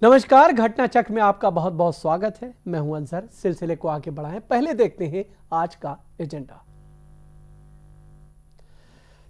नमस्कार, घटना चक्र में आपका बहुत बहुत स्वागत है। मैं हूं अंसर। सिलसिले को आगे बढ़ाएं, पहले देखते हैं आज का एजेंडा।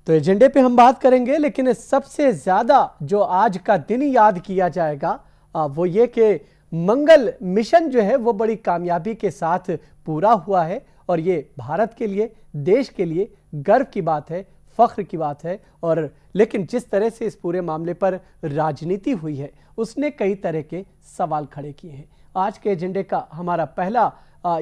तो एजेंडे पे हम बात करेंगे, लेकिन सबसे ज्यादा जो आज का दिन याद किया जाएगा वो ये कि मंगल मिशन जो है वो बड़ी कामयाबी के साथ पूरा हुआ है और ये भारत के लिए, देश के लिए गर्व की बात है, फख्र की बात है। और लेकिन जिस तरह से इस पूरे मामले पर राजनीति हुई है उसने कई तरह के सवाल खड़े किए हैं। आज के एजेंडे का हमारा पहला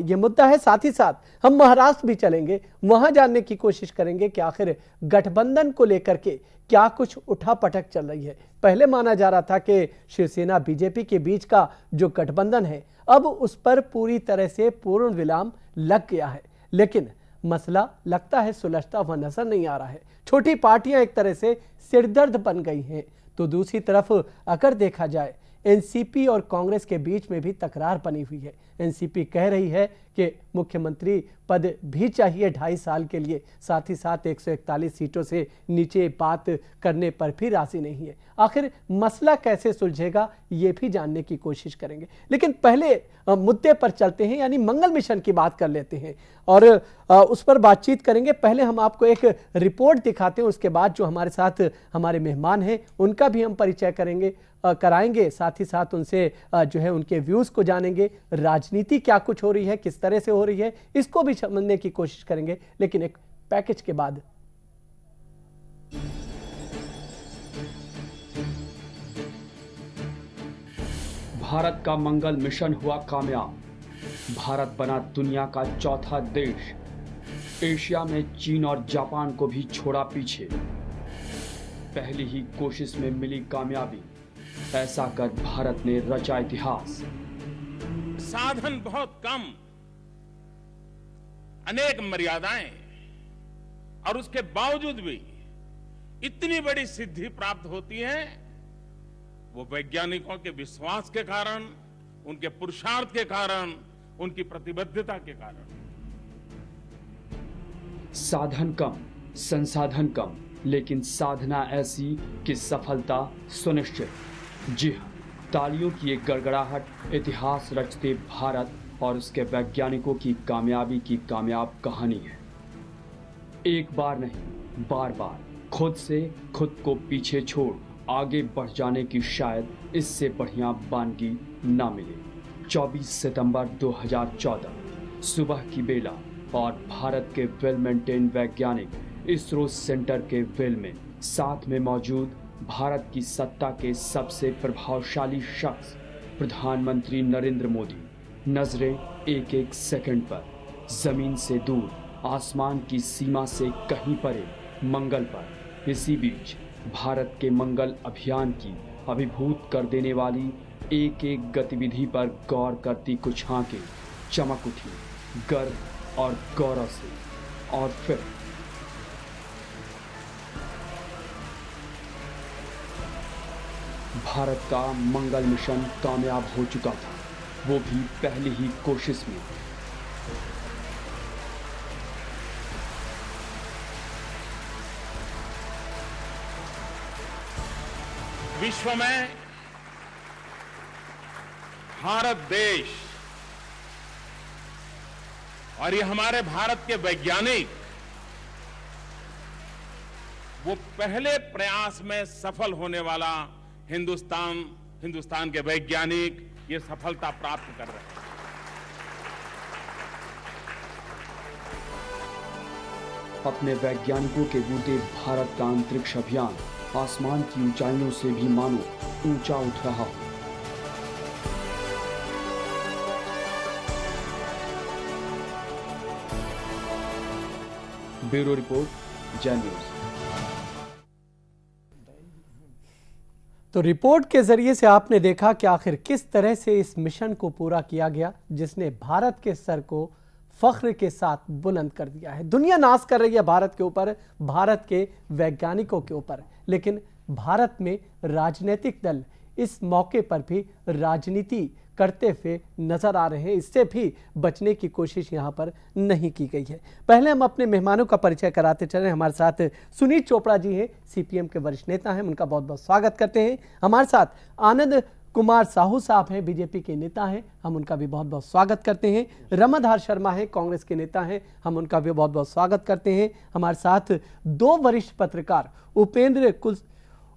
ये मुद्दा है। साथ ही साथ हम महाराष्ट्र भी चलेंगे, वहां जानने की कोशिश करेंगे कि आखिर गठबंधन को लेकर के क्या कुछ उठापटक चल रही है। पहले माना जा रहा था कि शिवसेना बीजेपी के बीच का जो गठबंधन है अब उस पर पूरी तरह से पूर्ण विराम लग गया है, लेकिन मसला लगता है सुलझता हुआ नजर नहीं आ रहा है। छोटी पार्टियां एक तरह से सिरदर्द बन गई हैं, तो दूसरी तरफ अगर देखा जाए एनसीपी और कांग्रेस के बीच में भी तकरार बनी हुई है। एनसीपी कह रही है कि मुख्यमंत्री पद भी चाहिए 2.5 साल के लिए, साथ ही साथ 141 सीटों से नीचे बात करने पर भी राजी नहीं है। आखिर मसला कैसे सुलझेगा ये भी जानने की कोशिश करेंगे, लेकिन पहले मुद्दे पर चलते हैं, यानी मंगल मिशन की बात कर लेते हैं और उस पर बातचीत करेंगे। पहले हम आपको एक रिपोर्ट दिखाते हैं, उसके बाद जो हमारे साथ हमारे मेहमान हैं उनका भी हम परिचय कराएंगे, साथ ही साथ उनसे जो है उनके व्यूज को जानेंगे। राजनीति क्या कुछ हो रही है, किस तरह से हो रही है, इसको भी समझने की कोशिश करेंगे, लेकिन एक पैकेज के बाद। भारत का मंगल मिशन हुआ कामयाब। भारत बना दुनिया का चौथा देश। एशिया में चीन और जापान को भी छोड़ा पीछे। पहली ही कोशिश में मिली कामयाबी। ऐसा कर भारत ने रचा इतिहास। साधन बहुत कम, अनेक मर्यादाएं, और उसके बावजूद भी इतनी बड़ी सिद्धि प्राप्त होती है, वो वैज्ञानिकों के विश्वास के कारण, उनके पुरुषार्थ के कारण, उनकी प्रतिबद्धता के कारण। साधन कम, संसाधन कम, लेकिन साधना ऐसी कि सफलता सुनिश्चित। जी हाँ, तालियों की एक गड़गड़ाहट इतिहास रचते भारत और उसके वैज्ञानिकों की कामयाबी की कामयाब कहानी है। एक बार नहीं, बार बार खुद से खुद को पीछे छोड़ आगे बढ़ जाने की शायद इससे बढ़िया वानगी ना मिले। 24 सितंबर 2014 सुबह की बेला और भारत के वेल मेंटेन वैज्ञानिक इसरो सेंटर के वेल में साथ में मौजूद भारत की सत्ता के सबसे प्रभावशाली शख्स प्रधानमंत्री नरेंद्र मोदी नजरें एक एक सेकंड पर जमीन से दूर, आसमान की सीमा से कहीं परे मंगल पर। इसी बीच भारत के मंगल अभियान की अभिभूत कर देने वाली एक एक गतिविधि पर गौर करती कुछ आंखें चमक उठी गर्व और गौरव से। और फिर भारत का मंगल मिशन कामयाब हो चुका था, वो भी पहली ही कोशिश में। विश्व में भारत देश और ये हमारे भारत के वैज्ञानिक वो पहले प्रयास में सफल होने वाला हिंदुस्तान के वैज्ञानिक ये सफलता प्राप्त कर रहे हैं। अपने वैज्ञानिकों के बूते भारत का अंतरिक्ष अभियान आसमान की ऊंचाइयों से भी मानो ऊंचा उठ रहा हो। ब्यूरो रिपोर्ट, जय न्यूज। तो रिपोर्ट के जरिए से आपने देखा कि आखिर किस तरह से इस मिशन को पूरा किया गया, जिसने भारत के सर को फख्र के साथ बुलंद कर दिया है। दुनिया नाज कर रही है भारत के ऊपर, भारत के वैज्ञानिकों के ऊपर, लेकिन भारत में राजनीतिक दल इस मौके पर भी राजनीति करते हुए नजर आ रहे हैं। इससे भी बचने की कोशिश यहां पर नहीं की गई है। पहले हम अपने मेहमानों का परिचय कराते चले। हमारे साथ सुनीत चोपड़ा जी हैं, सीपीएम के वरिष्ठ नेता हैं, उनका बहुत बहुत स्वागत करते हैं। हमारे साथ आनंद कुमार साहू साहब हैं, बीजेपी के नेता हैं, हम उनका भी बहुत बहुत स्वागत करते हैं। रमाधार शर्मा हैं, कांग्रेस के नेता हैं, हम उनका भी बहुत बहुत स्वागत करते हैं। हमारे साथ दो वरिष्ठ पत्रकार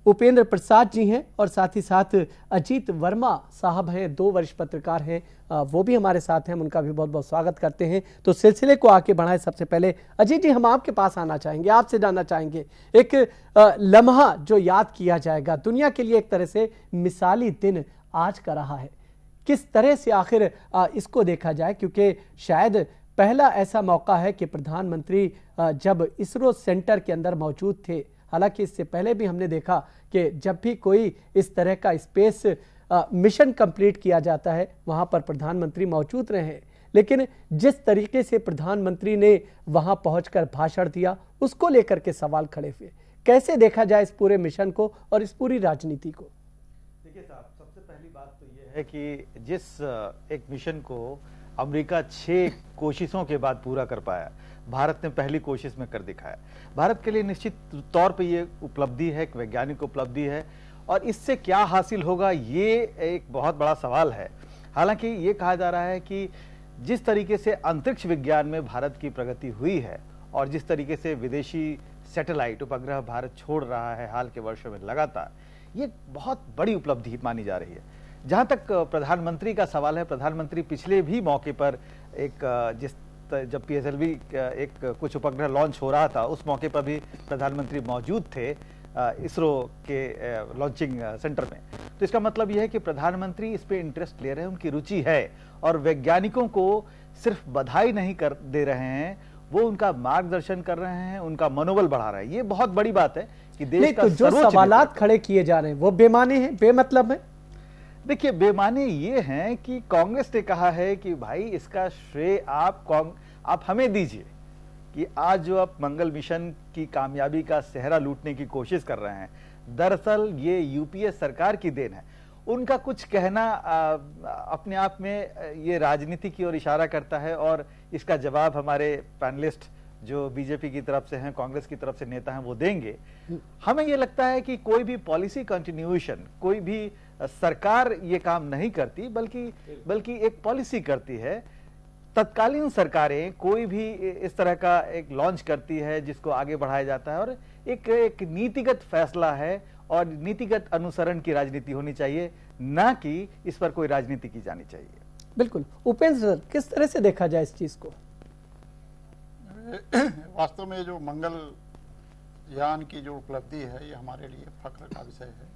उपेंद्र प्रसाद जी हैं और साथ ही साथ अजीत वर्मा साहब हैं, दो वरिष्ठ पत्रकार हैं, वो भी हमारे साथ हैं, हम उनका भी बहुत बहुत स्वागत करते हैं। तो सिलसिले को आगे बढ़ाएं। सबसे पहले अजीत जी, हम आपके पास आना चाहेंगे, आपसे जानना चाहेंगे, एक लम्हा जो याद किया जाएगा, दुनिया के लिए एक तरह से मिसाली दिन आज का रहा है, किस तरह से आखिर इसको देखा जाए, क्योंकि शायद पहला ऐसा मौका है कि प्रधानमंत्री जब इसरो सेंटर के अंदर मौजूद थे, हालांकि इससे पहले भी हमने देखा कि जब भी कोई इस तरह का स्पेस मिशन कंप्लीट किया जाता है वहां पर प्रधानमंत्री मौजूद रहे हैं, लेकिन जिस तरीके से प्रधानमंत्री ने वहां पहुंचकर भाषण दिया, उसको लेकर के सवाल खड़े हुए। कैसे देखा जाए इस पूरे मिशन को और इस पूरी राजनीति को? देखिए साहब, सबसे पहली बात तो यह है कि जिस एक मिशन को अमेरिका 6 कोशिशों के बाद पूरा कर पाया, भारत ने पहली कोशिश में कर दिखाया। भारत के लिए निश्चित तौर पे ये उपलब्धि है, एक वैज्ञानिक उपलब्धि है, और इससे क्या हासिल होगा ये एक बहुत बड़ा सवाल है। हालांकि ये कहा जा रहा है कि जिस तरीके से अंतरिक्ष विज्ञान में भारत की प्रगति हुई है और जिस तरीके से विदेशी सैटेलाइट उपग्रह भारत छोड़ रहा है हाल के वर्षों में लगातार, ये बहुत बड़ी उपलब्धि मानी जा रही है। जहां तक प्रधानमंत्री का सवाल है, प्रधानमंत्री पिछले भी मौके पर जब PSLV एक कुछ उपग्रह लॉन्च हो रहा था, उस मौके पर भी प्रधानमंत्री मौजूद थे इसरो के लॉन्चिंग सेंटर में। तो इसका मतलब यह है कि प्रधानमंत्री इस पे इंटरेस्ट ले रहे हैं, उनकी रुचि है, और वैज्ञानिकों को सिर्फ बधाई नहीं दे रहे हैं, वो उनका मार्गदर्शन कर रहे हैं, उनका मनोबल बढ़ा रहे हैं। ये बहुत बड़ी बात है कि देश का तो जो सवालात खड़े किए जा रहे हैं वो बेमाने हैं, बेमतलब है। देखिए, बेमाने ये हैं कि कांग्रेस ने कहा है कि भाई इसका श्रेय आप हमें दीजिए कि आज जो आप मंगल मिशन की कामयाबी का सेहरा लूटने की कोशिश कर रहे हैं, दरअसल ये यूपीए सरकार की देन है। उनका कुछ कहना अपने आप में ये राजनीति की ओर इशारा करता है, और इसका जवाब हमारे पैनलिस्ट जो बीजेपी की तरफ से हैं, कांग्रेस की तरफ से नेता हैं, वो देंगे। हमें ये लगता है कि कोई भी पॉलिसी कंटिन्यूएशन, कोई भी सरकार ये काम नहीं करती, बल्कि एक पॉलिसी करती है। तत्कालीन सरकारें कोई भी इस तरह का एक लॉन्च करती है जिसको आगे बढ़ाया जाता है, और एक नीतिगत फैसला है और नीतिगत अनुसरण की राजनीति होनी चाहिए, ना कि इस पर कोई राजनीति की जानी चाहिए। बिल्कुल। उपेंद्र सर, किस तरह से देखा जाए इस चीज को? वास्तव में जो मंगल यान की जो उपलब्धि है, ये हमारे लिए फख्र का विषय है।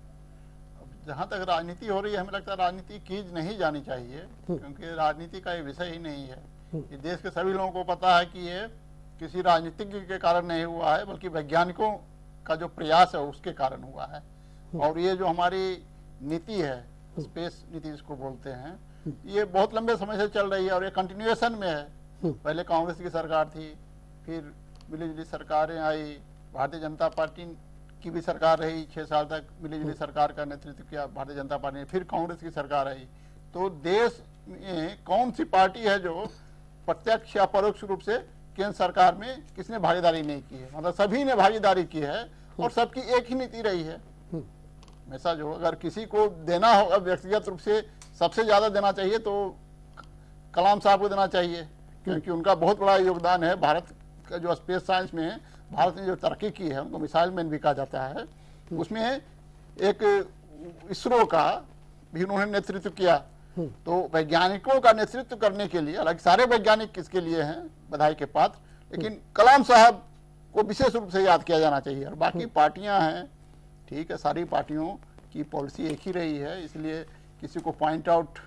जहाँ तक राजनीति हो रही है, हमें लगता है राजनीति की नहीं जानी चाहिए, क्योंकि राजनीति का ये विषय ही नहीं है। ये देश के सभी लोगों को पता है कि ये किसी राजनीतिज्ञ के कारण नहीं हुआ है, बल्कि वैज्ञानिकों का जो प्रयास है उसके कारण हुआ है। और ये जो हमारी नीति है, स्पेस नीति जिसको बोलते हैं, ये बहुत लंबे समय से चल रही है और ये कंटिन्यूएशन में है। पहले कांग्रेस की सरकार थी, फिर मिली-जुली सरकारें आई, भारतीय जनता पार्टी की भी सरकार रही 6 साल तक, मिली-जुली सरकार का नेतृत्व किया भारतीय जनता पार्टी ने, फिर कांग्रेस की सरकार आई। तो देश में कौन सी पार्टी है जो प्रत्यक्ष या परोक्ष रूप से केंद्र सरकार में किसने भागीदारी नहीं की है? मतलब सभी ने भागीदारी की है और सबकी एक ही नीति रही है हमेशा। जो अगर किसी को देना होगा व्यक्तिगत रूप से सबसे ज्यादा देना चाहिए तो कलाम साहब को देना चाहिए, क्योंकि उनका बहुत बड़ा योगदान है भारत का जो स्पेस साइंस में भारत ने जो तरक्की की है, उनको मिसाइल मैन भी कहा जाता है। उसमें एक इसरो का भी उन्होंने नेतृत्व किया। तो वैज्ञानिकों का नेतृत्व करने के लिए, हालांकि सारे वैज्ञानिक किसके लिए हैं बधाई के पात्र, लेकिन कलाम साहब को विशेष रूप से याद किया जाना चाहिए। और बाकी पार्टियां हैं, ठीक है, सारी पार्टियों की पॉलिसी एक ही रही है, इसलिए किसी को पॉइंट आउट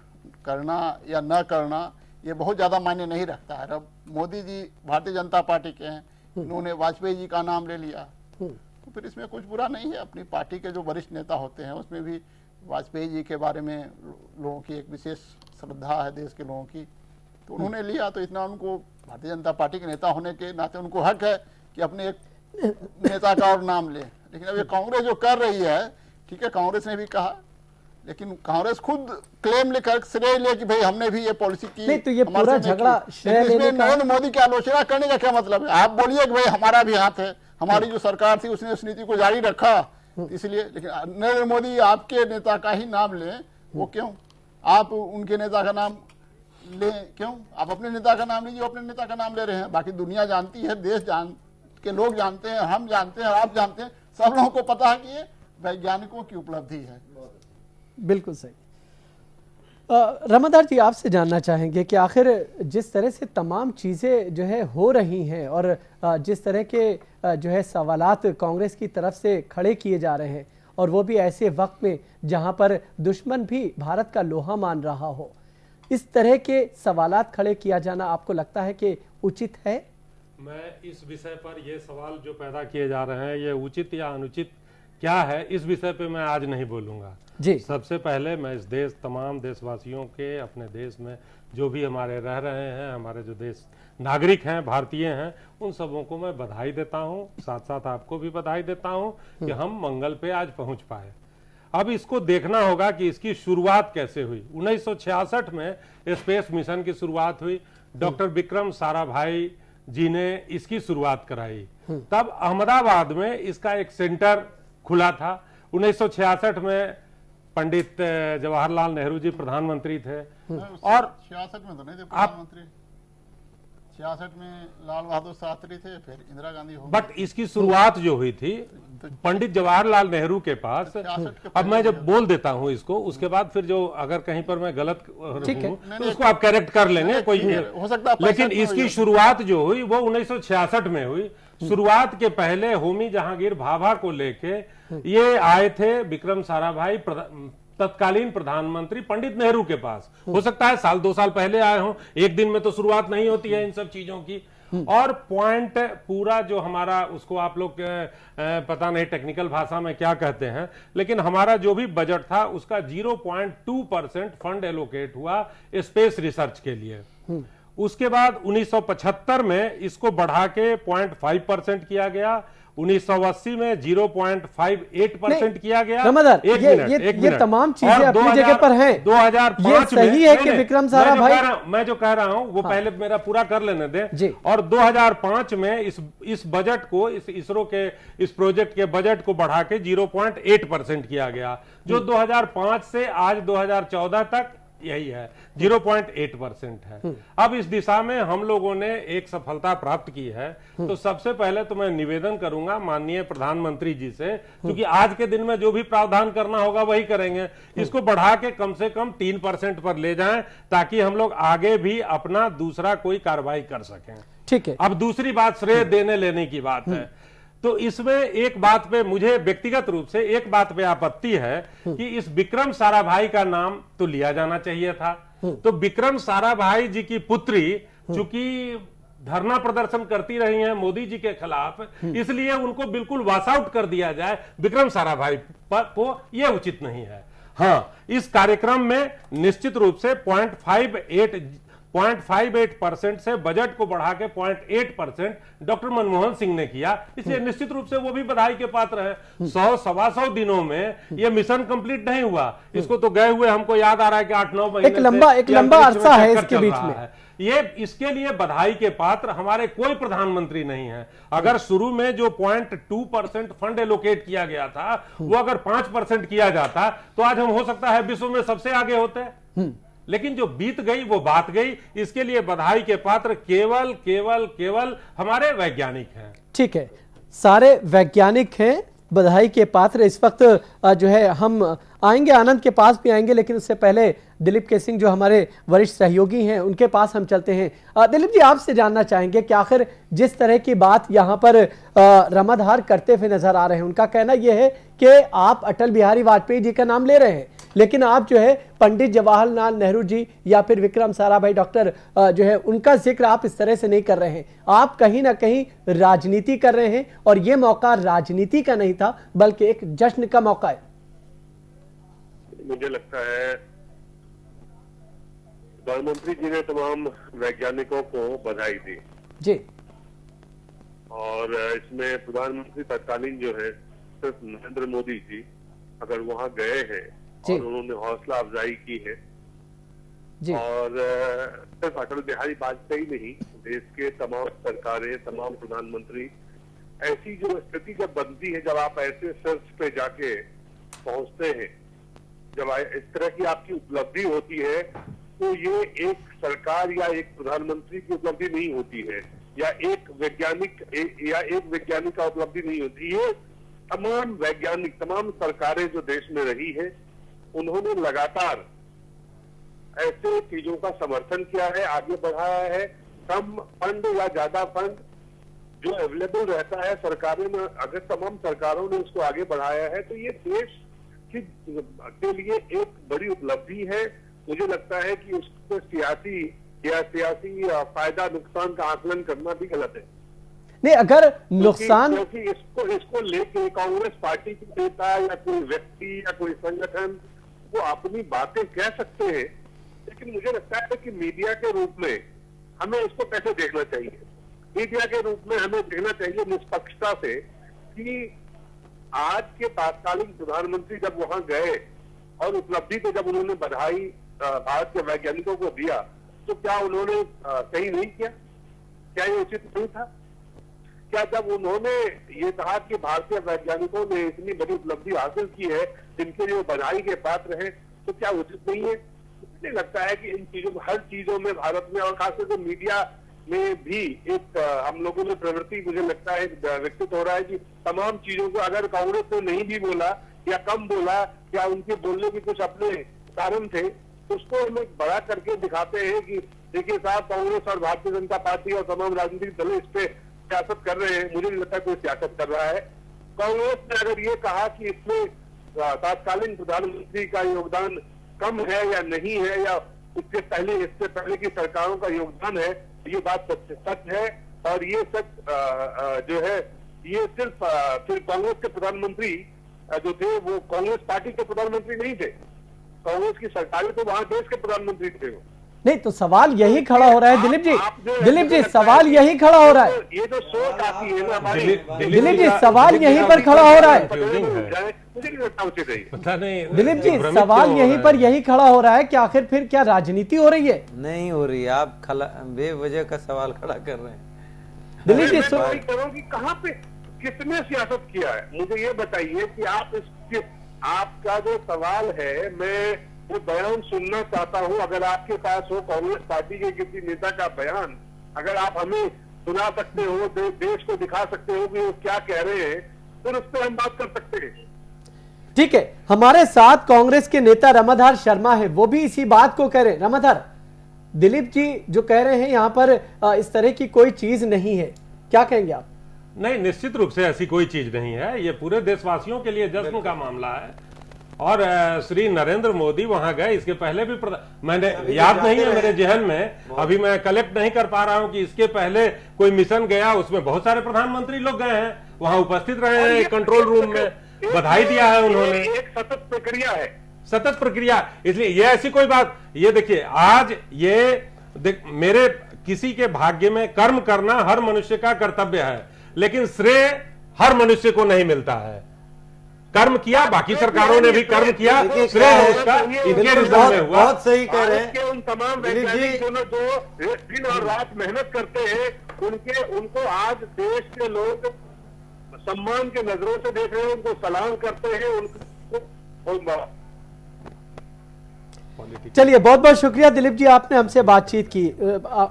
करना या न करना ये बहुत ज्यादा मायने नहीं रखता है। अब मोदी जी भारतीय जनता पार्टी के हैं, उन्होंने वाजपेयी जी का नाम ले लिया, तो फिर इसमें कुछ बुरा नहीं है। अपनी पार्टी के जो वरिष्ठ नेता होते हैं उसमें भी वाजपेयी जी के बारे में लोगों की एक विशेष श्रद्धा है, देश के लोगों की, तो उन्होंने लिया। तो इतना उनको भारतीय जनता पार्टी के नेता होने के नाते उनको हक है कि अपने एक नेता का और नाम ले। लेकिन अब ये कांग्रेस जो कर रही है, ठीक है, कांग्रेस ने भी कहा, लेकिन कांग्रेस खुद क्लेम लेकर श्रेय ले कि भाई हमने भी ये पॉलिसी की। नहीं, तो ये पूरा झगड़ा श्रेय लेने का, नरेंद्र मोदी की आलोचना करने का क्या मतलब है? आप बोलिए कि भाई हमारा भी हाथ है, हमारी जो सरकार थी उसने उस नीति को जारी रखा, इसलिए। लेकिन नरेंद्र मोदी आपके नेता का ही नाम लें वो क्यों? आप उनके नेता का नाम ले, क्यों? आप अपने नेता का नाम लीजिए, अपने नेता का नाम ले रहे हैं। बाकी दुनिया जानती है, देश के लोग जानते हैं, हम जानते हैं, आप जानते हैं, सब लोगों को पता है कि ये वैज्ञानिकों की उपलब्धि है। बिल्कुल सही। रमादार जी, आपसे जानना चाहेंगे कि आखिर जिस तरह से तमाम चीज़ें जो है हो रही हैं और जिस तरह के जो है सवालात कांग्रेस की तरफ से खड़े किए जा रहे हैं, और वो भी ऐसे वक्त में जहां पर दुश्मन भी भारत का लोहा मान रहा हो, इस तरह के सवालात खड़े किया जाना आपको लगता है कि उचित है? मैं इस विषय पर ये सवाल जो पैदा किए जा रहे हैं, ये उचित या अनुचित क्या है, इस विषय पे मैं आज नहीं बोलूँगा जी। सबसे पहले मैं इस देश, तमाम देशवासियों के, अपने देश में जो भी हमारे रह रहे हैं, हमारे जो देश नागरिक हैं, भारतीय हैं, उन सबों को मैं बधाई देता हूं। साथ साथ आपको भी बधाई देता हूं कि हम मंगल पे आज पहुंच पाए। अब इसको देखना होगा कि इसकी शुरुआत कैसे हुई। 1966 में स्पेस मिशन की शुरुआत हुई, डॉक्टर विक्रम साराभाई जी ने इसकी शुरुआत कराई। तब अहमदाबाद में इसका एक सेंटर खुला था। 1966 में पंडित जवाहरलाल नेहरू जी प्रधानमंत्री थे, और 66 में तो नहीं थे प्रधानमंत्री, 66 में लाल बहादुर शास्त्री थे, फिर इंदिरा गांधी हो। बट इसकी शुरुआत जो हुई थी पंडित जवाहरलाल नेहरू के पास। अब मैं जब बोल देता हूं इसको, उसके बाद फिर जो अगर कहीं पर मैं गलत हूं तो उसको आप करेक्ट कर लेंगे, कोई हो सकता है। लेकिन इसकी शुरुआत जो हुई वो 1966 में हुई। शुरुआत के पहले होमी जहांगीर भाभा को लेके ये आए थे विक्रम साराभाई, तत्कालीन प्रधानमंत्री पंडित नेहरू के पास। हो सकता है साल 2 साल पहले आए हों, एक दिन में तो शुरुआत नहीं होती है इन सब चीजों की। और पॉइंट पूरा जो हमारा, उसको आप लोग पता नहीं टेक्निकल भाषा में क्या कहते हैं, लेकिन हमारा जो भी बजट था उसका 0.2% फंड एलोकेट हुआ स्पेस रिसर्च के लिए। उसके बाद 1975 में इसको बढ़ा के 0.5% किया गया, 1980 में 0.58% किया गया। रमादार, ये तमाम चीजें अपनी जगह पर हैं। 2005 ये सही है कि विक्रम साराभाई, मैं जो कह रहा हूं वो पहले मेरा पूरा कर लेने दे। और 2005 में इस बजट को, इस इसरो के इस प्रोजेक्ट के बजट को बढ़ा के 0.8% किया गया, जो 2005 से आज 2014 तक यही है, 0.8% है। अब इस दिशा में हम लोगों ने एक सफलता प्राप्त की है। तो सबसे पहले तो मैं निवेदन करूंगा माननीय प्रधानमंत्री जी से, क्योंकि आज के दिन में जो भी प्रावधान करना होगा वही करेंगे, इसको बढ़ा के कम से कम 3% पर ले जाएं, ताकि हम लोग आगे भी अपना दूसरा कोई कार्रवाई कर सकें। ठीक है। अब दूसरी बात श्रेय देने लेने की बात है। तो इसमें एक बात पे मुझे व्यक्तिगत रूप से एक बात पे आपत्ति है कि इस विक्रम साराभाई का नाम तो लिया जाना चाहिए था। तो विक्रम साराभाई जी की पुत्री चूंकि धरना प्रदर्शन करती रही हैं मोदी जी के खिलाफ, इसलिए उनको बिल्कुल वॉश आउट कर दिया जाए विक्रम साराभाई को, यह उचित नहीं है। हाँ, इस कार्यक्रम में निश्चित रूप से 0.58% से बजट को बढ़ा के 0.8% डॉक्टर मनमोहन सिंह ने किया, इसलिए निश्चित रूप से वो भी बधाई के पात्र है। 100-125 दिनों में ये मिशन कंप्लीट नहीं हुआ। इसको तो गए हुए हमको याद आ रहा है कि 8-9 महीने एक लंबा अरसा है इसके बीच में। ये इसके लिए बधाई के पात्र हमारे कोई प्रधानमंत्री नहीं है। अगर शुरू में जो 0.2% फंड एलोकेट किया गया था वो अगर 5% किया जाता तो आज हम हो सकता है विश्व में सबसे आगे होते। लेकिन जो बीत गई वो बात गई। इसके लिए बधाई के पात्र केवल हमारे वैज्ञानिक हैं। ठीक है, सारे वैज्ञानिक हैं बधाई के पात्र। इस वक्त जो है हम आएंगे, आनंद के पास भी आएंगे, लेकिन उससे पहले दिलीप के सिंह जो हमारे वरिष्ठ सहयोगी हैं उनके पास हम चलते हैं। दिलीप जी, आपसे जानना चाहेंगे कि आखिर जिस तरह की बात यहाँ पर रमाधार करते हुए नजर आ रहे हैं, उनका कहना यह है कि आप अटल बिहारी वाजपेयी जी का नाम ले रहे हैं, लेकिन आप जो है पंडित जवाहरलाल नेहरू जी या फिर विक्रम साराभाई डॉक्टर जो है उनका जिक्र आप इस तरह से नहीं कर रहे हैं। आप कहीं ना कहीं राजनीति कर रहे हैं, और यह मौका राजनीति का नहीं था बल्कि एक जश्न का मौका है। मुझे लगता है प्रधानमंत्री जी ने तमाम वैज्ञानिकों को बधाई दी जी, और इसमें प्रधानमंत्री तत्कालीन जो है सिर्फ नरेंद्र मोदी जी अगर वहां गए हैं और उन्होंने हौसला अफजाई की है जी। और सिर्फ अटल बिहारी वाजपेयी नहीं, देश के तमाम सरकारें, तमाम प्रधानमंत्री, ऐसी जो स्थिति जब बनती है, जब आप ऐसे सर्च पे जाके पहुंचते हैं जब इस तरह की आपकी उपलब्धि होती है तो ये एक सरकार या एक प्रधानमंत्री की उपलब्धि नहीं होती है, या एक वैज्ञानिक का उपलब्धि नहीं होती। ये तमाम वैज्ञानिक, तमाम सरकारें जो देश में रही है, उन्होंने लगातार ऐसे चीजों का समर्थन किया है, आगे बढ़ाया है। कम फंड या ज्यादा फंड जो अवेलेबल रहता है सरकारों में, अगर तमाम सरकारों ने उसको आगे बढ़ाया है तो ये देश के लिए एक बड़ी उपलब्धि है। मुझे लगता है कि उसको सियासी फायदा नुकसान का आकलन करना भी गलत है। नहीं, अगर नुकसान, क्योंकि इसको लेके कांग्रेस पार्टी की नेता या कोई व्यक्ति या कोई संगठन वो अपनी बातें कह सकते हैं, लेकिन मुझे लगता है कि मीडिया के रूप में हमें इसको कैसे देखना चाहिए। मीडिया के रूप में हमें देखना चाहिए निष्पक्षता से कि आज के तत्कालीन प्रधानमंत्री जब वहां गए और उपलब्धि को जब उन्होंने बधाई भारत के वैज्ञानिकों को दिया, तो क्या उन्होंने सही नहीं किया? क्या ये उचित नहीं था? क्या जब उन्होंने ये कहा कि भारतीय वैज्ञानिकों ने इतनी बड़ी उपलब्धि हासिल की है जिनके लिए बधाई के पात्र हैं, तो क्या उचित नहीं है? मुझे लगता है कि इन चीजों में, हर चीजों में भारत में और खासकर मीडिया में भी एक हम लोगों में प्रवृत्ति मुझे लगता है विकसित हो रहा है कि तमाम चीजों को अगर कांग्रेस ने नहीं भी बोला या कम बोला या उनके बोलने के कुछ अपने कारण थे, उसको हम बड़ा करके दिखाते हैं कि देखिए साहब, कांग्रेस और भारतीय जनता पार्टी और तमाम राजनीतिक दल इस पे सियासत कर रहे हैं। मुझे नहीं लगता कोई सियासत कर रहा है। कांग्रेस ने अगर ये कहा कि इसमें तत्कालीन प्रधानमंत्री का योगदान कम है या नहीं है, या इससे पहले की सरकारों का योगदान है, ये बात सच है। और ये सच जो है, ये सिर्फ कांग्रेस के प्रधानमंत्री जो थे वो कांग्रेस पार्टी के प्रधानमंत्री नहीं थे, कांग्रेस की सरकारें तो वहां देश के प्रधानमंत्री थे वो। नहीं, तो सवाल यही खड़ा हो रहा है दिलीप जी, सवाल यही खड़ा हो रहा है। ये जो सोच आती है ना हमारी, दिलीप जी, सवाल यहीं पर खड़ा हो रहा है। मुझे नहीं लगता उचित है। पता नहीं दिलीप जी, सवाल यहीं पर यही खड़ा हो रहा है कि आखिर फिर क्या राजनीति हो रही है? नहीं हो रही, आप बेवजह का सवाल खड़ा कर रहे हैं। दिलीप जी, कि कहाँ पे किसने सियासत किया है, मुझे ये बताइए कि आपका जो सवाल है, मैं वो बयान सुनना चाहता हूं। अगर आपके पास हो कांग्रेस पार्टी के किसी नेता का बयान, अगर आप हमें सुना सकते हो, देश को दिखा सकते हो कि वो क्या कह रहे हैं, फिर उस पर हम बात कर सकते हैं। ठीक है, हमारे साथ कांग्रेस के नेता रामाधार शर्मा है, वो भी इसी बात को कह रहे हैं। रामाधार, दिलीप जी जो कह रहे हैं यहाँ पर इस तरह की कोई चीज नहीं है, क्या कहेंगे आप? नहीं, निश्चित रूप से ऐसी कोई चीज नहीं है। ये पूरे देशवासियों के लिए जश्न का मामला है। और श्री नरेंद्र मोदी वहां गए, इसके पहले भी मैंने याद नहीं है मेरे जहन में, अभी मैं कलेक्ट नहीं कर पा रहा हूं कि इसके पहले कोई मिशन गया, उसमें बहुत सारे प्रधानमंत्री लोग गए हैं, वहां उपस्थित रहे हैं, कंट्रोल रूम में बधाई दिया है उन्होंने। एक सतत प्रक्रिया है, सतत प्रक्रिया। इसलिए ये ऐसी कोई बात, ये देखिए आज मेरे किसी के भाग्य में कर्म करना हर मनुष्य का कर्तव्य है, लेकिन श्रेय हर मनुष्य को नहीं मिलता है। कर्म किया, बाकी सरकारों ने भी कर्म किया, श्रेय उसका इनके रिजल्ट में हुआ। बहुत सही कह रहे हैं। उन तमाम वैज्ञानिक जो दिन और रात मेहनत करते हैं, उनको आज देश के लोग सम्मान के नजरों से देख रहे हैं, उनको सलाम करते हैं, उनको। चलिए, बहुत बहुत शुक्रिया दिलीप जी, आपने हमसे बातचीत की।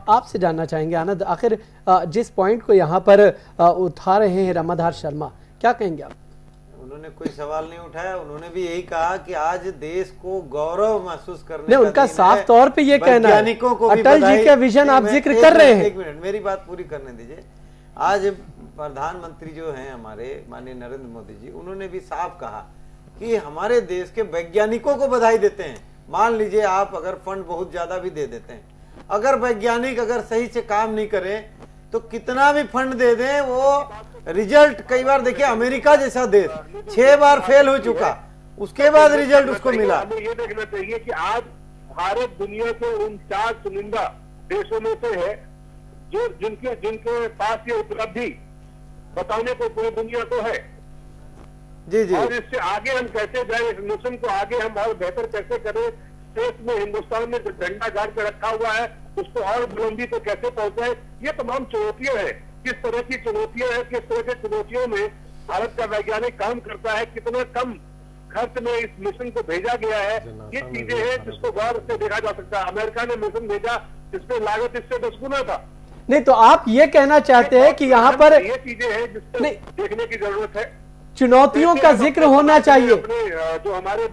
आपसे जानना चाहेंगे आनंद, आखिर जिस पॉइंट को यहाँ पर उठा रहे हैं रामाधार शर्मा, क्या कहेंगे आप? उन्होंने कोई सवाल नहीं उठाया, उन्होंने भी यही कहा कि आज देश को गौरव महसूस करने नहीं, उनका साफ तौर पे ये कहना है, अटल जी का विजन आप जिक्र कर रहे हैं। एक मिनट, मेरी बात पूरी करने दीजिए। आज प्रधानमंत्री जो हैं हमारे माननीय नरेंद्र मोदी जी, उन्होंने भी साफ कहा कि हमारे देश के वैज्ञानिकों को बधाई देते हैं। मान लीजिए आप अगर फंड बहुत ज्यादा भी दे देते हैं, अगर वैज्ञानिक अगर सही से काम नहीं करे तो कितना भी फंड दे दें, वो रिजल्ट, कई बार देखिए अमेरिका जैसा देश 6 बार फेल हो चुका, उसके बाद रिजल्ट उसको मिला। हमें ये देखना चाहिए कि आज भारत दुनिया के उन 4 चुनिंदा देशों में से है जिनके पास ये उपलब्धि बताने को पूरी दुनिया को है। जी जी। और इससे आगे हम कैसे जाए, इस मिशन को आगे हम और बेहतर कैसे करें, देश में हिंदुस्तान में जो झंडा गाड़ के रखा हुआ है उसको और बुलंदी पे कैसे पहुंचाए, ये तमाम चुनौतियां हैं। किस तरह की चुनौतियां हैं, किस तरह की चुनौतियों में भारत का वैज्ञानिक काम करता है, कितना कम खर्च में इस मिशन को भेजा गया है, ये चीजें हैं जिसको गौर से देखा जा सकता है। अमेरिका ने मिशन भेजा जिसमें लागत इससे 10 गुना था। नहीं तो आप ये कहना चाहते हैं कि यहाँ पर ये चीजें हैं जिसको देखने की जरूरत है, चुनौतियों का जिक्र होना चाहिए। जो हमारे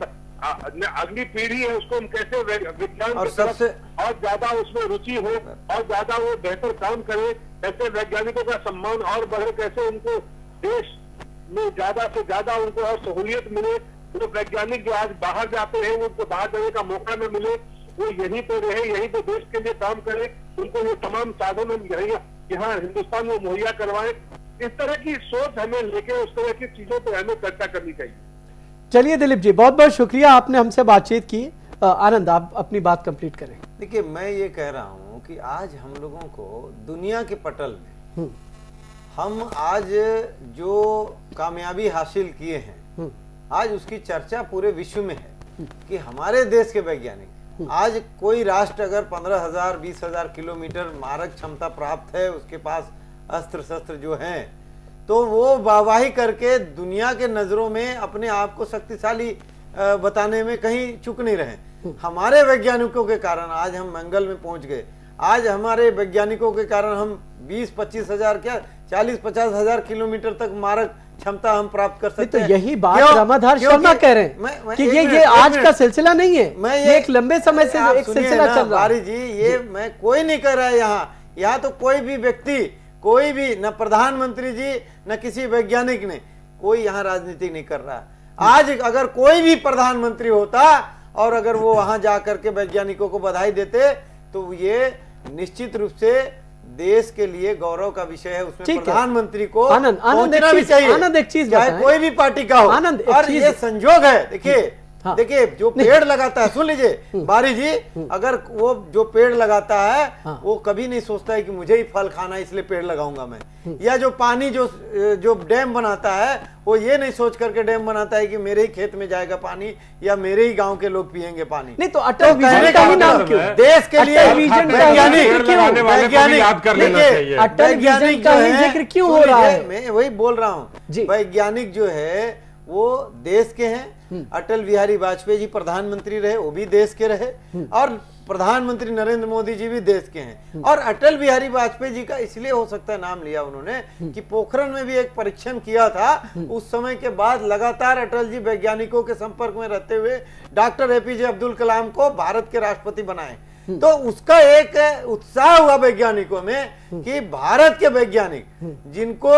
अगली पीढ़ी है उसको हम कैसे विज्ञान और की तरफ सबसे और ज्यादा उसमें रुचि हो और ज्यादा वो बेहतर काम करे, कैसे वैज्ञानिकों का सम्मान और बढ़े, कैसे उनको देश में ज्यादा से ज्यादा उनको और सहूलियत मिले। वो वैज्ञानिक जो आज बाहर जाते हैं उनको बाहर जाने का मौका न मिले, वो यहीं पे रहे, यहीं पे देश के लिए काम करे, उनको वो तमाम साधन हम यहाँ हिंदुस्तान में मुहैया करवाएं। इस तरह की सोच हमें लेके उस तरह की चीजों पर हमें चर्चा करनी चाहिए। चलिए दिलीप जी, बहुत बहुत शुक्रिया, आपने हमसे बातचीत की। आनंद, आप अपनी बात कंप्लीट करें। देखिए, मैं ये कह रहा हूँ कि आज हम लोगों को दुनिया के पटल में हम आज जो कामयाबी हासिल किए हैं, आज उसकी चर्चा पूरे विश्व में है कि हमारे देश के वैज्ञानिक, आज कोई राष्ट्र अगर 15,000 20,000 किलोमीटर मारक क्षमता प्राप्त है, उसके पास अस्त्र शस्त्र जो हैं, तो वो वाहवाही करके दुनिया के नजरों में अपने आप को शक्तिशाली बताने में कहीं चूक नहीं रहे। हमारे वैज्ञानिकों के कारण आज हम मंगल में पहुंच गए। आज हमारे वैज्ञानिकों के कारण हम 20-25 हजार क्या 40-50 हजार किलोमीटर तक मारक क्षमता हम प्राप्त कर सकते हैं। तो यही बात रामाधार शर्मा कह रहे हैं कि ये आज का सिलसिला नहीं है, ये एक लंबे समय से एक सिलसिला चल रहा है। जी, ये मैं कोई नहीं कर रहा है यहाँ तो कोई भी व्यक्ति, कोई भी, न प्रधानमंत्री जी न किसी वैज्ञानिक ने, कोई यहाँ राजनीति नहीं कर रहा। आज अगर कोई भी प्रधानमंत्री होता और अगर वो वहां जाकर के वैज्ञानिकों को बधाई देते तो ये निश्चित रूप से देश के लिए गौरव का विषय है। उसमें प्रधानमंत्री को पहुंचना भी चाहिए, आनंद एक चीज चाहे कोई भी पार्टी का हो। और ये संजोग है, देखिए देखिए जो पेड़ लगाता है, सुन लीजिए बारी जी, अगर वो जो पेड़ लगाता है वो कभी नहीं सोचता है कि मुझे ही फल खाना है इसलिए पेड़ लगाऊंगा मैं, या जो पानी जो डैम बनाता है वो ये नहीं सोच करके डैम बनाता है कि मेरे ही खेत में जाएगा पानी या मेरे ही गांव के लोग पिएंगे पानी। नहीं तो अटल विजन का ही नाम क्यों? देश के लिए वैज्ञानिक का ही जिक्र क्यों हो रहा है? मैं वही बोल रहा हूँ, वैज्ञानिक जो है वो देश के हैं। अटल बिहारी वाजपेयी जी प्रधानमंत्री रहे, वो भी देश के रहे, और प्रधानमंत्री नरेंद्र मोदी जी भी देश के हैं। और अटल बिहारी वाजपेयी जी का इसलिए हो सकता है नाम लिया उन्होंने कि पोखरण में भी एक परीक्षण किया था, उस समय के बाद लगातार अटल जी वैज्ञानिकों के संपर्क में रहते हुए डॉक्टर एपीजे अब्दुल कलाम को भारत के राष्ट्रपति बनाए। तो उसका एक उत्साह हुआ वैज्ञानिकों में कि भारत के वैज्ञानिक जिनको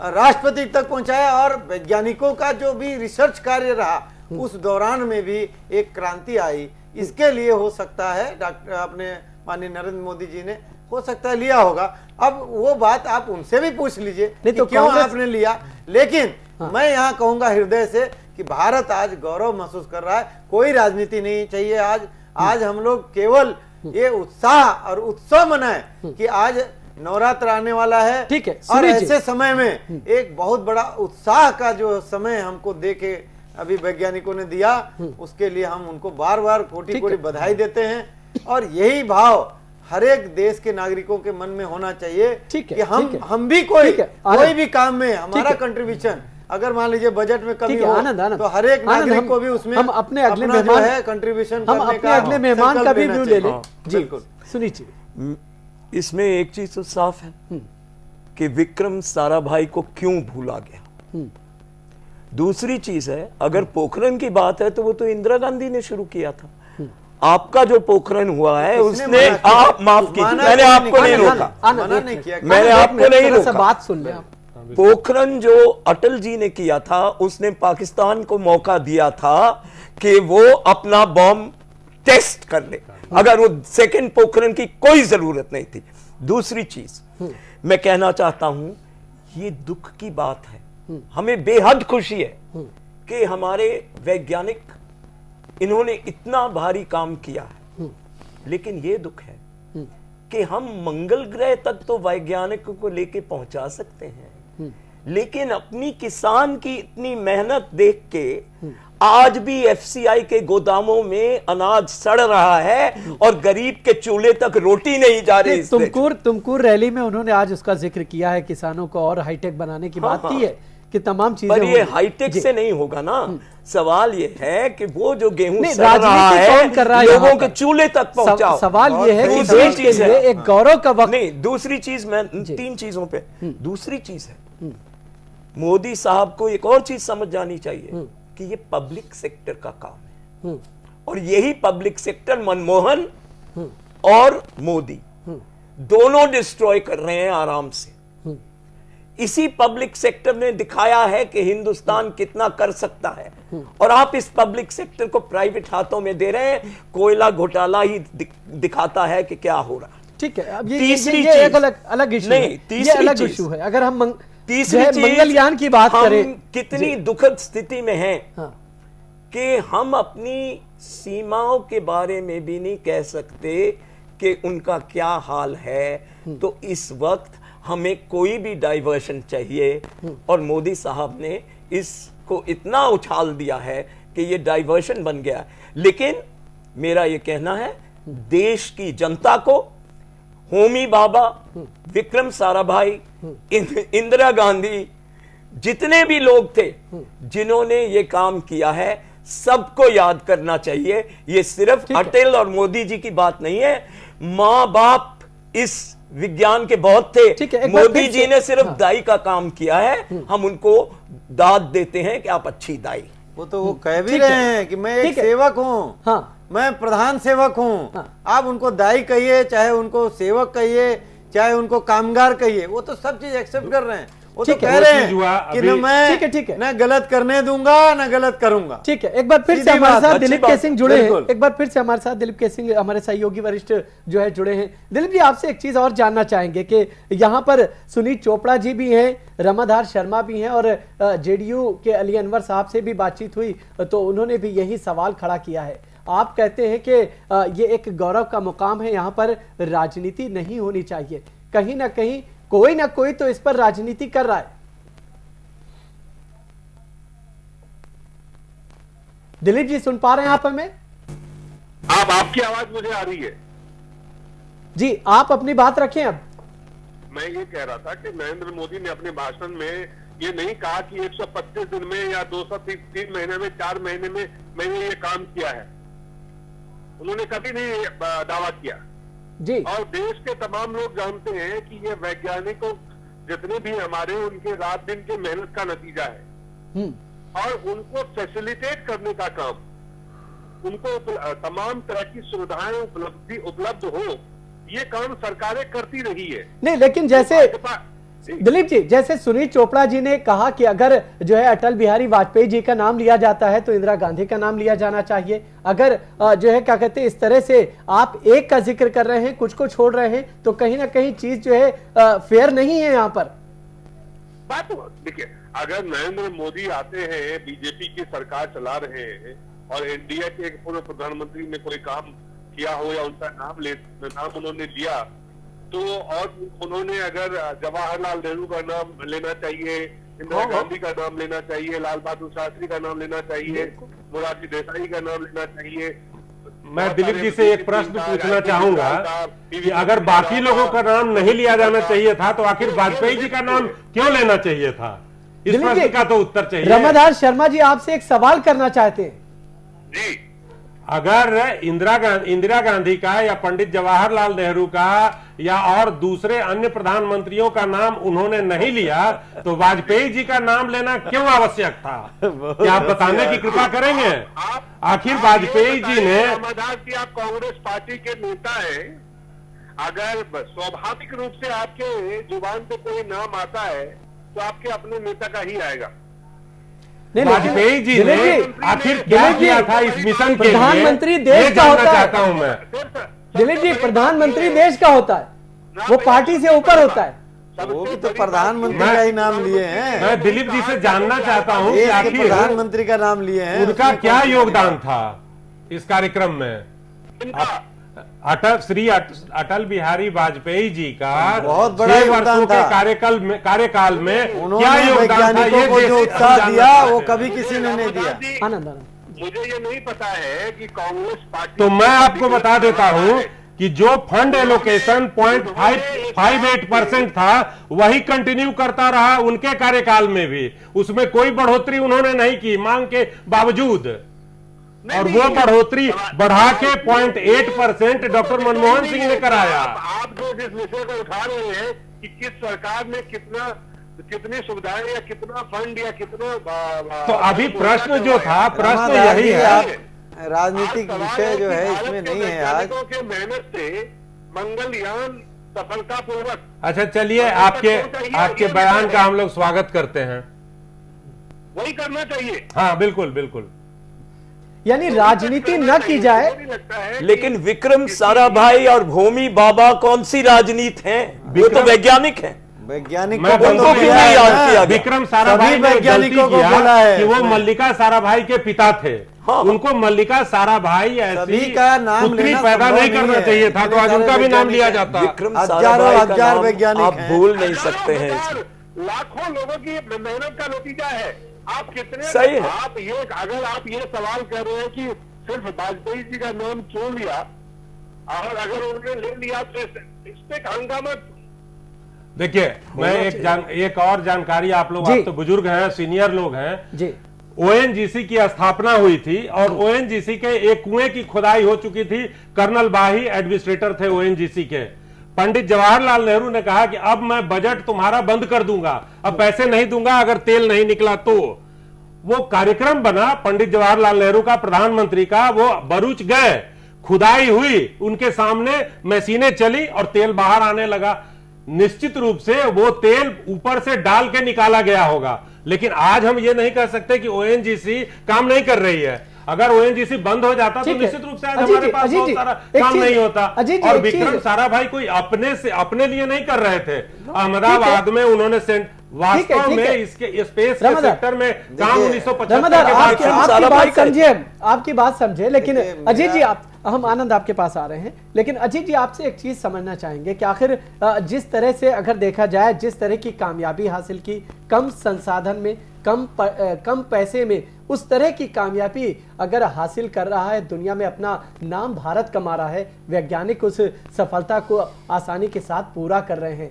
राष्ट्रपति तक पहुंचाया, और वैज्ञानिकों का जो भी रिसर्च कार्य रहा उस दौरान में भी एक क्रांति आई। इसके लिए हो सकता है डॉक्टर अपने माननीय नरेंद्र मोदी जी ने हो सकता है लिया होगा। अब वो बात आप उनसे भी पूछ लीजिए कि तो क्यों आपने लिया। लेकिन मैं यहाँ कहूंगा हृदय से कि भारत आज गौरव महसूस कर रहा है, कोई राजनीति नहीं चाहिए। आज हम लोग केवल ये उत्साह और उत्सव मनाए कि आज नवरात्र आने वाला है, ठीक है, और ऐसे समय में एक बहुत बड़ा उत्साह का जो समय हमको देके अभी वैज्ञानिकों ने दिया, उसके लिए हम उनको बार बार कोटि कोटि बधाई देते हैं। और यही भाव हर एक देश के नागरिकों के मन में होना चाहिए कि हम भी कोई भी काम में हमारा कंट्रीब्यूशन, अगर मान लीजिए बजट में कमी हो तो हर एक नागरिक को भी उसमें हम अपने अगले मेहमान है कंट्रीब्यूशन करने का, अगले मेहमान का भी व्यू ले लें। जी सुनिए, इसमें एक चीज तो साफ है कि विक्रम साराभाई को क्यों भूला गया। दूसरी चीज है, अगर पोखरण की बात है तो वो तो इंदिरा गांधी ने शुरू किया था। आपका जो पोखरण हुआ है उसने, आप माफ कीजिए, मैंने आपको नहीं रोका, मैंने आपको नहीं रोका, बात सुन ले। पोखरण जो अटल जी ने किया था, उसने पाकिस्तान को मौका दिया था कि वो अपना बॉम्ब टेस्ट कर ले, अगर वो सेकंड पोखरण की कोई जरूरत नहीं थी। दूसरी चीज मैं कहना चाहता हूं, ये दुख की बात है, हमें बेहद खुशी है कि हमारे वैज्ञानिक इन्होंने इतना भारी काम किया है, लेकिन ये दुख है कि हम मंगल ग्रह तक तो वैज्ञानिकों को लेके पहुंचा सकते हैं, लेकिन अपनी किसान की इतनी मेहनत देख के आज भी एफसीआई के गोदामों में अनाज सड़ रहा है और गरीब के चूल्हे तक रोटी नहीं जा रही। तुमकुर रैली में उन्होंने आज उसका जिक्र किया है, किसानों को और हाईटेक बनाने की बात की है कि तमाम चीजें पर ये होंगी। हाईटेक से नहीं होगा ना। सवाल ये है कि वो जो गेहूं नहीं, सड़ रहा राजनीति है, कौन कर रहा है लोगों यहाँ के पर? चूल्हे तक पहुंचाओ। सवाल ये है कि दूसरी देश के चीज लिए है। एक गौरव का वक्त। नहीं, दूसरी चीज मैं 3 चीजों पे, दूसरी चीज है मोदी साहब को एक और चीज समझ जानी चाहिए कि ये पब्लिक सेक्टर का काम है, और यही पब्लिक सेक्टर मनमोहन और मोदी दोनों डिस्ट्रॉय कर रहे हैं आराम से। इसी पब्लिक सेक्टर ने दिखाया है कि हिंदुस्तान कितना कर सकता है, और आप इस पब्लिक सेक्टर को प्राइवेट हाथों में दे रहे हैं। कोयला घोटाला ही दिखाता है कि क्या हो रहा है। ठीक है, अब ये तीसरी ये चीज- एक अलग इशू नहीं, है। तीसरी ये अलग चीज- इशू है। अगर हम तीसरी जो है चीज, मंगलयान की बात हम करें, कितनी दुखद स्थिति में हैं हाँ। कि हम अपनी सीमाओं के बारे में भी नहीं कह सकते कि उनका क्या हाल है। तो इस वक्त हमें कोई भी डाइवर्शन चाहिए, और मोदी साहब ने इसको इतना उछाल दिया है कि ये डाइवर्शन बन गया। लेकिन मेरा ये कहना है, देश की जनता को होमी बाबा, विक्रम साराभाई, इंदिरा गांधी, जितने भी लोग थे जिन्होंने ये काम किया है, सबको याद करना चाहिए। ये सिर्फ अटल और मोदी जी की बात नहीं है। माँ बाप इस विज्ञान के बहुत थे। ठीक है, एक बार मोदी फिर जी से- ने सिर्फ हाँ। दाई का काम किया है। हम उनको दाद देते हैं कि आप अच्छी दाई। वो तो वो कह भी ठीक रहे है। हैं कि मैं एक ठीक है। सेवक हूँ, हाँ। मैं प्रधान सेवक हूँ। हाँ। आप उनको दाई कहिए, चाहे उनको सेवक कहिए, चाहे उनको कामगार कहिए, वो तो सब चीज एक्सेप्ट कर रहे हैं। वो तो ठीक है। कह वो रहे चीज हुआ हैं कि अभी- न ठीक है। मैं न गलत करने दूंगा न गलत करूंगा। ठीक है, एक बार फिर से सीधी हमारे बात, साथ अच्छी दिलीप बात, के सिंह जुड़े हैं। बिल्कुल। एक बार फिर से हमारे साथ दिलीप के सिंह, हमारे सहयोगी वरिष्ठ जो है जुड़े हैं। दिलीप जी, आपसे एक चीज और जानना चाहेंगे कि यहाँ पर सुनीत चोपड़ा जी भी हैं, रमाधार शर्मा भी हैं, और जेडीयू के अली अनवर साहब से भी बातचीत हुई तो उन्होंने भी यही सवाल खड़ा किया है। आप कहते हैं कि ये एक गौरव का मुकाम है, यहाँ पर राजनीति नहीं होनी चाहिए। कहीं ना कहीं कोई ना कोई तो इस पर राजनीति कर रहा है। दिलीप जी, सुन पा रहे हैं आप हमें? आपकी आवाज मुझे आ रही है। जी, आप अपनी बात रखें अब। मैं ये कह रहा था कि नरेंद्र मोदी ने अपने भाषण में ये नहीं कहा कि 125 दिन में या 203 महीने में, 4 महीने में मैंने ये काम किया है। उन्होंने कभी नहीं दावा किया। जी, और देश के तमाम लोग जानते हैं कि ये वैज्ञानिकों जितने भी हमारे, उनके रात दिन के मेहनत का नतीजा है। और उनको फैसिलिटेट करने का काम, उनको तमाम तरह की सुविधाएं उपलब्ध हो, ये काम सरकारें करती रही है। नहीं, लेकिन जैसे दिलीप जी, जैसे सुनीत चोपड़ा जी ने कहा कि अगर जो है अटल बिहारी वाजपेयी जी का नाम लिया जाता है तो इंदिरा गांधी का नाम लिया जाना चाहिए। अगर जो है क्या कहते हैं, इस तरह से आप एक का जिक्र कर रहे हैं, कुछ को छोड़ रहे हैं, तो कहीं ना कहीं चीज जो है फेयर नहीं है यहाँ पर। बात देखिए, अगर नरेंद्र मोदी आते हैं, बीजेपी की सरकार चला रहे हैं, और एनडीए के एक पूर्व प्रधानमंत्री ने कोई काम किया हो या उनका नाम उन्होंने लिया, तो और उन्होंने अगर जवाहरलाल नेहरू का नाम लेना चाहिए, इंदिरा गांधी का नाम लेना चाहिए, लाल बहादुर शास्त्री का नाम लेना चाहिए, मोरारजी देसाई का नाम लेना चाहिए। मैं दिलीप जी से एक प्रश्न पूछना चाहूंगा कि अगर बाकी लोगों का नाम नहीं लिया जाना चाहिए था तो आखिर वाजपेयी जी का नाम क्यों लेना चाहिए था? इस दिलीप प्रश्न जी, का तो उत्तर चाहिए। रमाधार शर्मा जी आपसे एक सवाल करना चाहते हैं। जी, अगर इंदिरा गांधी का या पंडित जवाहरलाल नेहरू का या और दूसरे अन्य प्रधानमंत्रियों का नाम उन्होंने नहीं लिया तो वाजपेयी जी का नाम लेना क्यों आवश्यक था? क्या आप बताने की कृपा करेंगे? आखिर वाजपेयी जी ने, रामादास जी, आप कांग्रेस पार्टी के नेता हैं, अगर स्वाभाविक रूप से आपके जुबान पे कोई नाम आता है तो आपके अपने नेता का ही आएगा। नहीं, वाजपेयी जी ने दिलीप जी, आखिर क्या दिलीप जी, किया था इस मिशन के लिए? प्रधानमंत्री ये देश का जानना होता है। चाहता हूं मैं। दिलीप जी, प्रधानमंत्री देश का होता है, वो पार्टी से ऊपर होता है। वो भी तो प्रधानमंत्री का ही नाम लिए हैं। मैं दिलीप जी से जानना चाहता हूं कि देश के आखिर प्रधानमंत्री का नाम लिए हैं। उनका क्या योगदान था इस कार्यक्रम में? अटल बिहारी वाजपेयी जी का बहुत बड़ा 6 योगदान वर्षों था। के कार्यकाल में क्या उन्होंने योगदान था? वैज्ञानिकों को ये जो देश उत्साह जानना दिया चाहते वो हैं। कभी किसी ने नहीं दिया। आनंद आनंद। मुझे ये नहीं पता है कि कांग्रेस पार्टी, तो मैं आपको बता देता हूं कि जो फंड एलोकेशन 0.58% था वही कंटिन्यू करता रहा उनके कार्यकाल में भी, उसमें कोई बढ़ोतरी उन्होंने नहीं की मांग के बावजूद, और वो बढ़ोतरी बढ़ा के 0.8% डॉक्टर मनमोहन सिंह ने कराया। आप जो जिस विषय को उठा रहे हैं कि किस सरकार ने कितनी सुविधाएं या कितना फंड या कितना, तो अभी प्रश्न जो था, प्रश्न यही है, राजनीतिक विषय जो है इसमें नहीं है आज के मेहनत से मंगलयान सफलतापूर्वक। अच्छा चलिए, आपके बयान का हम लोग स्वागत करते हैं, वही करना चाहिए। हाँ बिल्कुल बिल्कुल, यानी राजनीति न की जाए। लेकिन विक्रम साराभाई और होमी भाभा कौन सी राजनीति है? वो तो वैज्ञानिक है। वैज्ञानिक उनको क्यों नहीं याद किया गया? विक्रम साराभाई ने गलती किया कि वो मल्लिका साराभाई के पिता थे। हाँ। उनको मल्लिका साराभाई ऐसी पुत्री पैदा नहीं करना चाहिए था, तो आज उनका भी नाम लिया जाता। विक्रम साराभाई का नाम वैज्ञानिक आप भूल नहीं सकते हैं। लाखों लोगों की मेहनत का नतीजा है। आप कितने सही है। अगर आप ये सवाल कर रहे हैं कि सिर्फ वाजपेयी जी का नाम क्यों लिया, और अगर उन्होंने ले लिया तो इस पे हंगामा। देखिए, मैं एक और जानकारी आप लोग, आप तो बुजुर्ग हैं, सीनियर लोग हैं जी। ओएनजीसी की स्थापना हुई थी और ओएनजीसी के एक कुएं की खुदाई हो चुकी थी। कर्नल बाही एडमिनिस्ट्रेटर थे ओएनजीसी के। पंडित जवाहरलाल नेहरू ने कहा कि अब मैं बजट तुम्हारा बंद कर दूंगा, अब पैसे नहीं दूंगा अगर तेल नहीं निकला तो। वो कार्यक्रम बना पंडित जवाहरलाल नेहरू का, प्रधानमंत्री का, वो भरूच गए, खुदाई हुई, उनके सामने मशीनें चली और तेल बाहर आने लगा। निश्चित रूप से वो तेल ऊपर से डाल के निकाला गया होगा, लेकिन आज हम ये नहीं कह सकते कि ओएनजीसी काम नहीं कर रही है। अगर ओएनजीसी बंद हो जाता तो निश्चित रूप से आज हमारे पास बहुत सारा काम नहीं होता। और विक्रम साराभाई कोई अपने लिए नहीं कर रहे थे। अहमदाबाद में उन्होंने वास्तव में इसके स्पेस के सेक्टर में काम 1975 आपकी बात समझे। लेकिन अजीत जी, हम आनंद आपके पास आ रहे हैं, लेकिन अजीत जी आपसे एक चीज समझना चाहेंगे कि आखिर जिस तरह से अगर देखा जाए, जिस तरह की कामयाबी हासिल की, कम संसाधन में, कम पैसे में, उस तरह की कामयाबी अगर हासिल कर रहा है, दुनिया में अपना नाम भारत कमा रहा है, वैज्ञानिक उस सफलता को आसानी के साथ पूरा कर रहे हैं,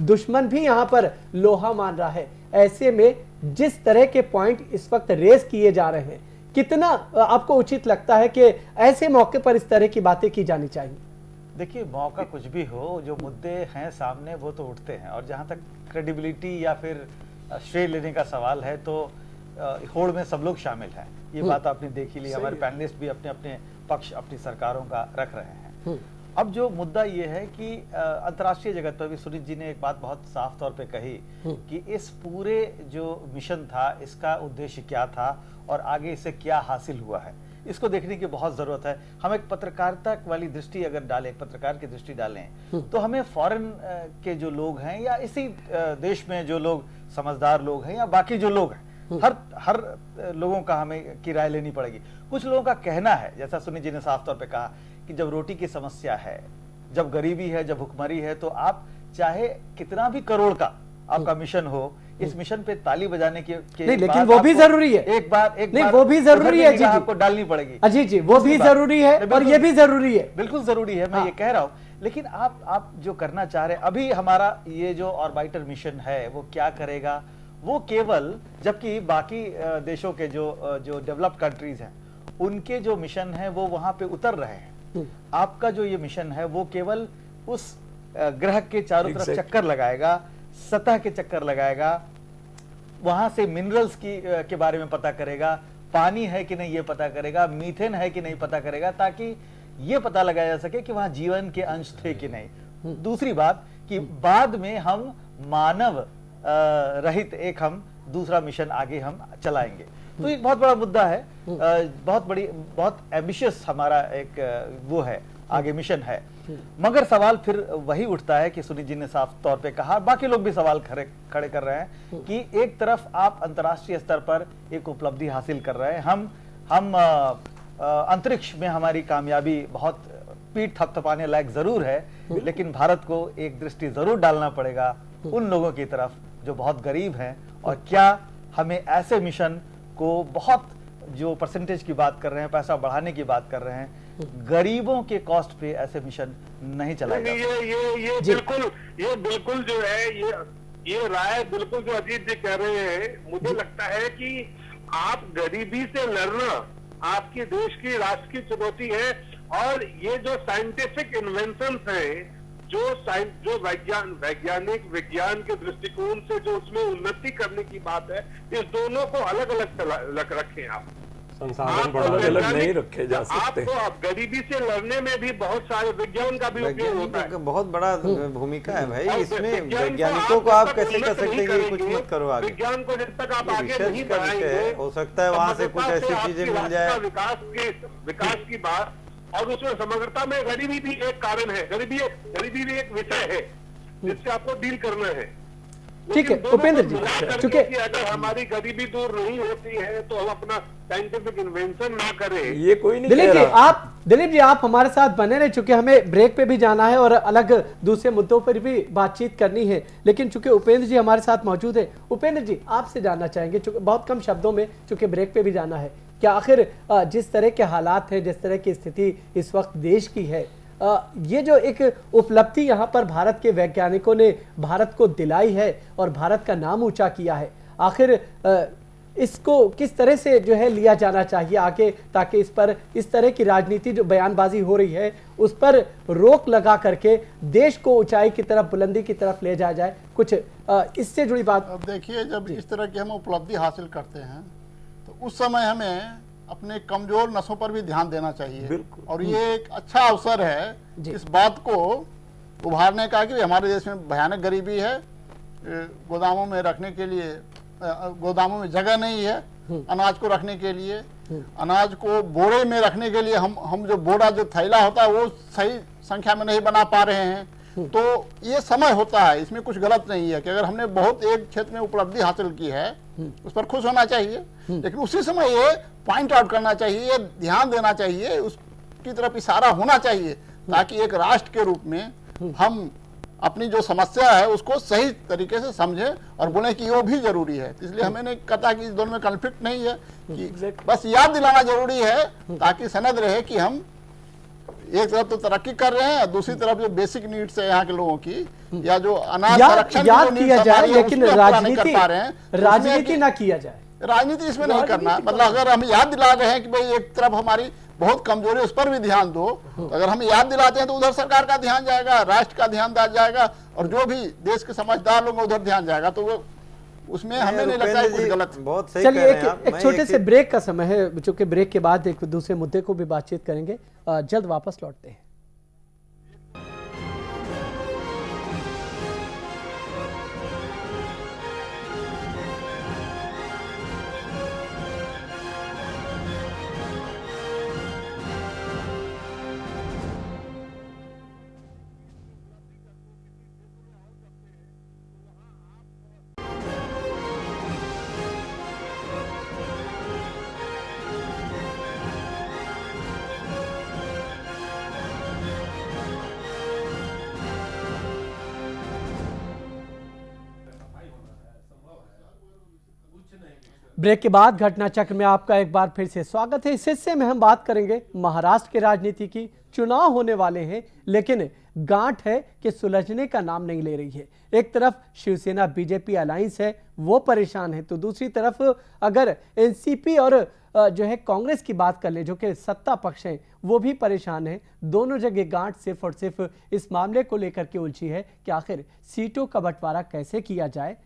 दुश्मन भी यहां पर लोहा मान रहा है। ऐसे में जिस तरह के पॉइंट इस वक्त रेस किए जा रहे हैं, कितना आपको उचित लगता है कि ऐसे मौके पर इस तरह की बातें की जानी चाहिए? देखिए, मौका कुछ भी हो, जो मुद्दे हैं सामने वो तो उठते हैं, और जहां तक क्रेडिबिलिटी या फिर श्रेय लेने का सवाल है तो होड़ में सब लोग शामिल हैं। ये बात आपने देखी ली, हमारे पैनलिस्ट भी अपने अपने पक्ष अपनी सरकारों का रख रहे हैं। अब जो मुद्दा ये है कि अंतर्राष्ट्रीय जगत पर भी सुनीत जी ने एक बात बहुत साफ तौर पे कही कि इस पूरे जो मिशन था, इसका उद्देश्य क्या था और आगे इससे क्या हासिल हुआ है, इसको देखने की बहुत जरूरत है। हम एक पत्रकारिता वाली दृष्टि अगर डालें, पत्रकार की दृष्टि डालें, तो हमें फॉरेन के जो लोग हैं या इसी देश में जो लोग समझदार लोग हैं या बाकी जो लोग हैं, हर लोगों का हमें की राय लेनी पड़ेगी। कुछ लोगों का कहना है, जैसा सुनीत जी ने साफ तौर पे कहा, कि जब रोटी की समस्या है, जब गरीबी है, जब भुखमरी है, तो आप चाहे कितना भी करोड़ का आपका मिशन हो, इस मिशन पे ताली बजाने के नहीं, लेकिन वो भी जरूरी है। एक बार वो भी जरूरी है जी, आपको डालनी पड़ेगी। अजीत जी, वो भी जरूरी है और ये भी जरूरी है, बिल्कुल जरूरी है, मैं ये कह रहा हूँ। लेकिन आप जो करना चाह रहे हैं, अभी हमारा ये जो ऑर्बिटर मिशन है वो क्या करेगा, वो केवल, जबकि बाकी देशों के जो डेवलप्ड कंट्रीज हैं उनके जो मिशन है वो वहां पे उतर रहे हैं, आपका जो ये मिशन है वो केवल उस ग्रह के चारों तरफ चक्कर लगाएगा, सतह के चक्कर लगाएगा, वहां से मिनरल्स के बारे में पता करेगा, पानी है कि नहीं ये पता करेगा, मीथेन है कि नहीं पता करेगा, ताकि ये पता लगाया जा सके कि वहां जीवन के अंश थे कि नहीं। दूसरी बात कि बाद में हम मानव रहित एक हम दूसरा मिशन आगे हम चलाएंगे। तो एक बहुत बड़ा मुद्दा है, बहुत एम्बिशियस हमारा एक वो है, आगे मिशन है। मगर सवाल फिर वही उठता है कि सुनीत जी ने साफ तौर पे कहा, बाकी लोग भी सवाल खड़े कर रहे हैं कि एक तरफ आप अंतर्राष्ट्रीय स्तर पर एक उपलब्धि हासिल कर रहे हैं, हम अंतरिक्ष में हमारी कामयाबी बहुत पीठ थपथपाने लायक जरूर है, लेकिन भारत को एक दृष्टि जरूर डालना पड़ेगा उन लोगों की तरफ जो बहुत गरीब हैं, और क्या हमें ऐसे मिशन को, बहुत जो परसेंटेज की बात कर रहे हैं, पैसा बढ़ाने की बात कर रहे हैं, गरीबों के कॉस्ट पे ऐसे मिशन नहीं चलाए जा सकते। ये बिल्कुल जो है ये राय बिल्कुल जो अजीत जी कह रहे हैं, मुझे लगता है कि आप गरीबी से लड़ना आपकी देश की राष्ट्र की चुनौती है। और ये जो साइंटिफिक इन्वेंशंस हैं, जो वैज्ञानिक विज्ञान के दृष्टिकोण से जो उसमें उन्नति करने की बात है, इस दोनों को अलग अलग रखें आप। संसाधन अलग अलग नहीं रखे जा सकते। आपको आप गरीबी से लड़ने में भी बहुत सारे विज्ञान का भी उपयोग होता है। बहुत बड़ा भूमिका है भाई इसमें। वैज्ञानिकों को आप कैसे कह सकते हैं कि कुछ मत करो आगे? विज्ञान को जब तक आप आगे नहीं बढ़ाएंगे, हो सकता है वहां से कुछ ऐसी चीजें मिल जाए। विकास की बात, और उसमें समग्रता में गरीबी भी एक कारण है, गरीबी भी एक विषय है जिससे आपको डील करना है। ठीक है उपेंद्र जी, चूंकि अगर हमारी गरीबी दूर नहीं होती है तो हम अपना साइंटिफिक इन्वेंशन ना करें। ये कोई नहीं दिलीप जी आप हमारे साथ बने रहे, चूंकि हमें ब्रेक पे भी जाना है और अलग दूसरे मुद्दों पर भी बातचीत करनी है, लेकिन चूंकि उपेंद्र जी हमारे साथ मौजूद है, उपेंद्र जी आपसे जानना चाहेंगे, चूंकि बहुत कम शब्दों में, चूंकि ब्रेक पे भी जाना है, क्या आखिर जिस तरह के हालात है, जिस तरह की स्थिति इस वक्त देश की है, ये जो एक उपलब्धि यहाँ पर भारत के वैज्ञानिकों ने भारत को दिलाई है और भारत का नाम ऊंचा किया है, आखिर इसको किस तरह से जो है लिया जाना चाहिए आगे, ताकि इस पर इस तरह की राजनीति जो बयानबाजी हो रही है उस पर रोक लगा करके देश को ऊंचाई की तरफ, बुलंदी की तरफ ले जाया जाए? कुछ इससे जुड़ी बात। अब देखिए, जब इस तरह की हम उपलब्धि हासिल करते हैं तो उस समय हमें अपने कमजोर नसों पर भी ध्यान देना चाहिए। और ये एक अच्छा अवसर है इस बात को उभारने का कि हमारे देश में भयानक गरीबी है, गोदामों में रखने के लिए गोदामों में जगह नहीं है अनाज को रखने के लिए, अनाज को बोरे में रखने के लिए हम जो बोरा जो थैला होता है वो सही संख्या में नहीं बना पा रहे हैं। तो ये समय होता है, इसमें कुछ गलत नहीं है कि अगर हमने बहुत एक क्षेत्र में उपलब्धि हासिल की है उस पर खुश होना चाहिए, लेकिन उसी समय ये पॉइंट आउट करना चाहिए, ध्यान देना चाहिए, उसकी तरफ इशारा होना चाहिए, ताकि एक राष्ट्र के रूप में हम अपनी जो समस्या है उसको सही तरीके से समझें और बोले कि वो भी जरूरी है। इसलिए हमें नहीं कहता कि इस दोनों में कॉन्फ्लिक्ट नहीं है, कि बस याद दिलाना जरूरी है ताकि सनद रहे कि हम एक तरफ तो तरक्की कर रहे हैं, दूसरी तरफ जो बेसिक नीड्स है यहाँ के लोगों की, या जो अनाज संरक्षण याद किया जाए, लेकिन राजनीति ना किया जाए, राजनीति इसमें नहीं करना। मतलब अगर हम याद दिला रहे हैं कि भाई एक तरफ हमारी बहुत कमजोरी, उस पर भी ध्यान दो, तो अगर हम याद दिलाते हैं तो उधर सरकार का ध्यान जाएगा, राष्ट्र का ध्यान जाएगा, और जो भी देश के समझदार लोग उधर ध्यान जाएगा, तो वो उसमें हमें नहीं लगता है कुछ गलत। बहुत सही। चलिए एक छोटे से ब्रेक का समय है, चूंकि ब्रेक के बाद एक दूसरे मुद्दे को भी बातचीत करेंगे, जल्द वापस लौटते हैं। ब्रेक के बाद घटना चक्र में आपका एक बार फिर से स्वागत है। इस हिस्से में हम बात करेंगे महाराष्ट्र की राजनीति की। चुनाव होने वाले हैं, लेकिन गांठ है कि सुलझने का नाम नहीं ले रही है। एक तरफ शिवसेना बीजेपी अलायंस है, वो परेशान है, तो दूसरी तरफ अगर एनसीपी और जो है कांग्रेस की बात कर ले, जो कि सत्ता पक्ष है, वो भी परेशान है। दोनों जगह गांठ सिर्फ और सिर्फ इस मामले को लेकर के उलझी है कि आखिर सीटों का बंटवारा कैसे किया जाए।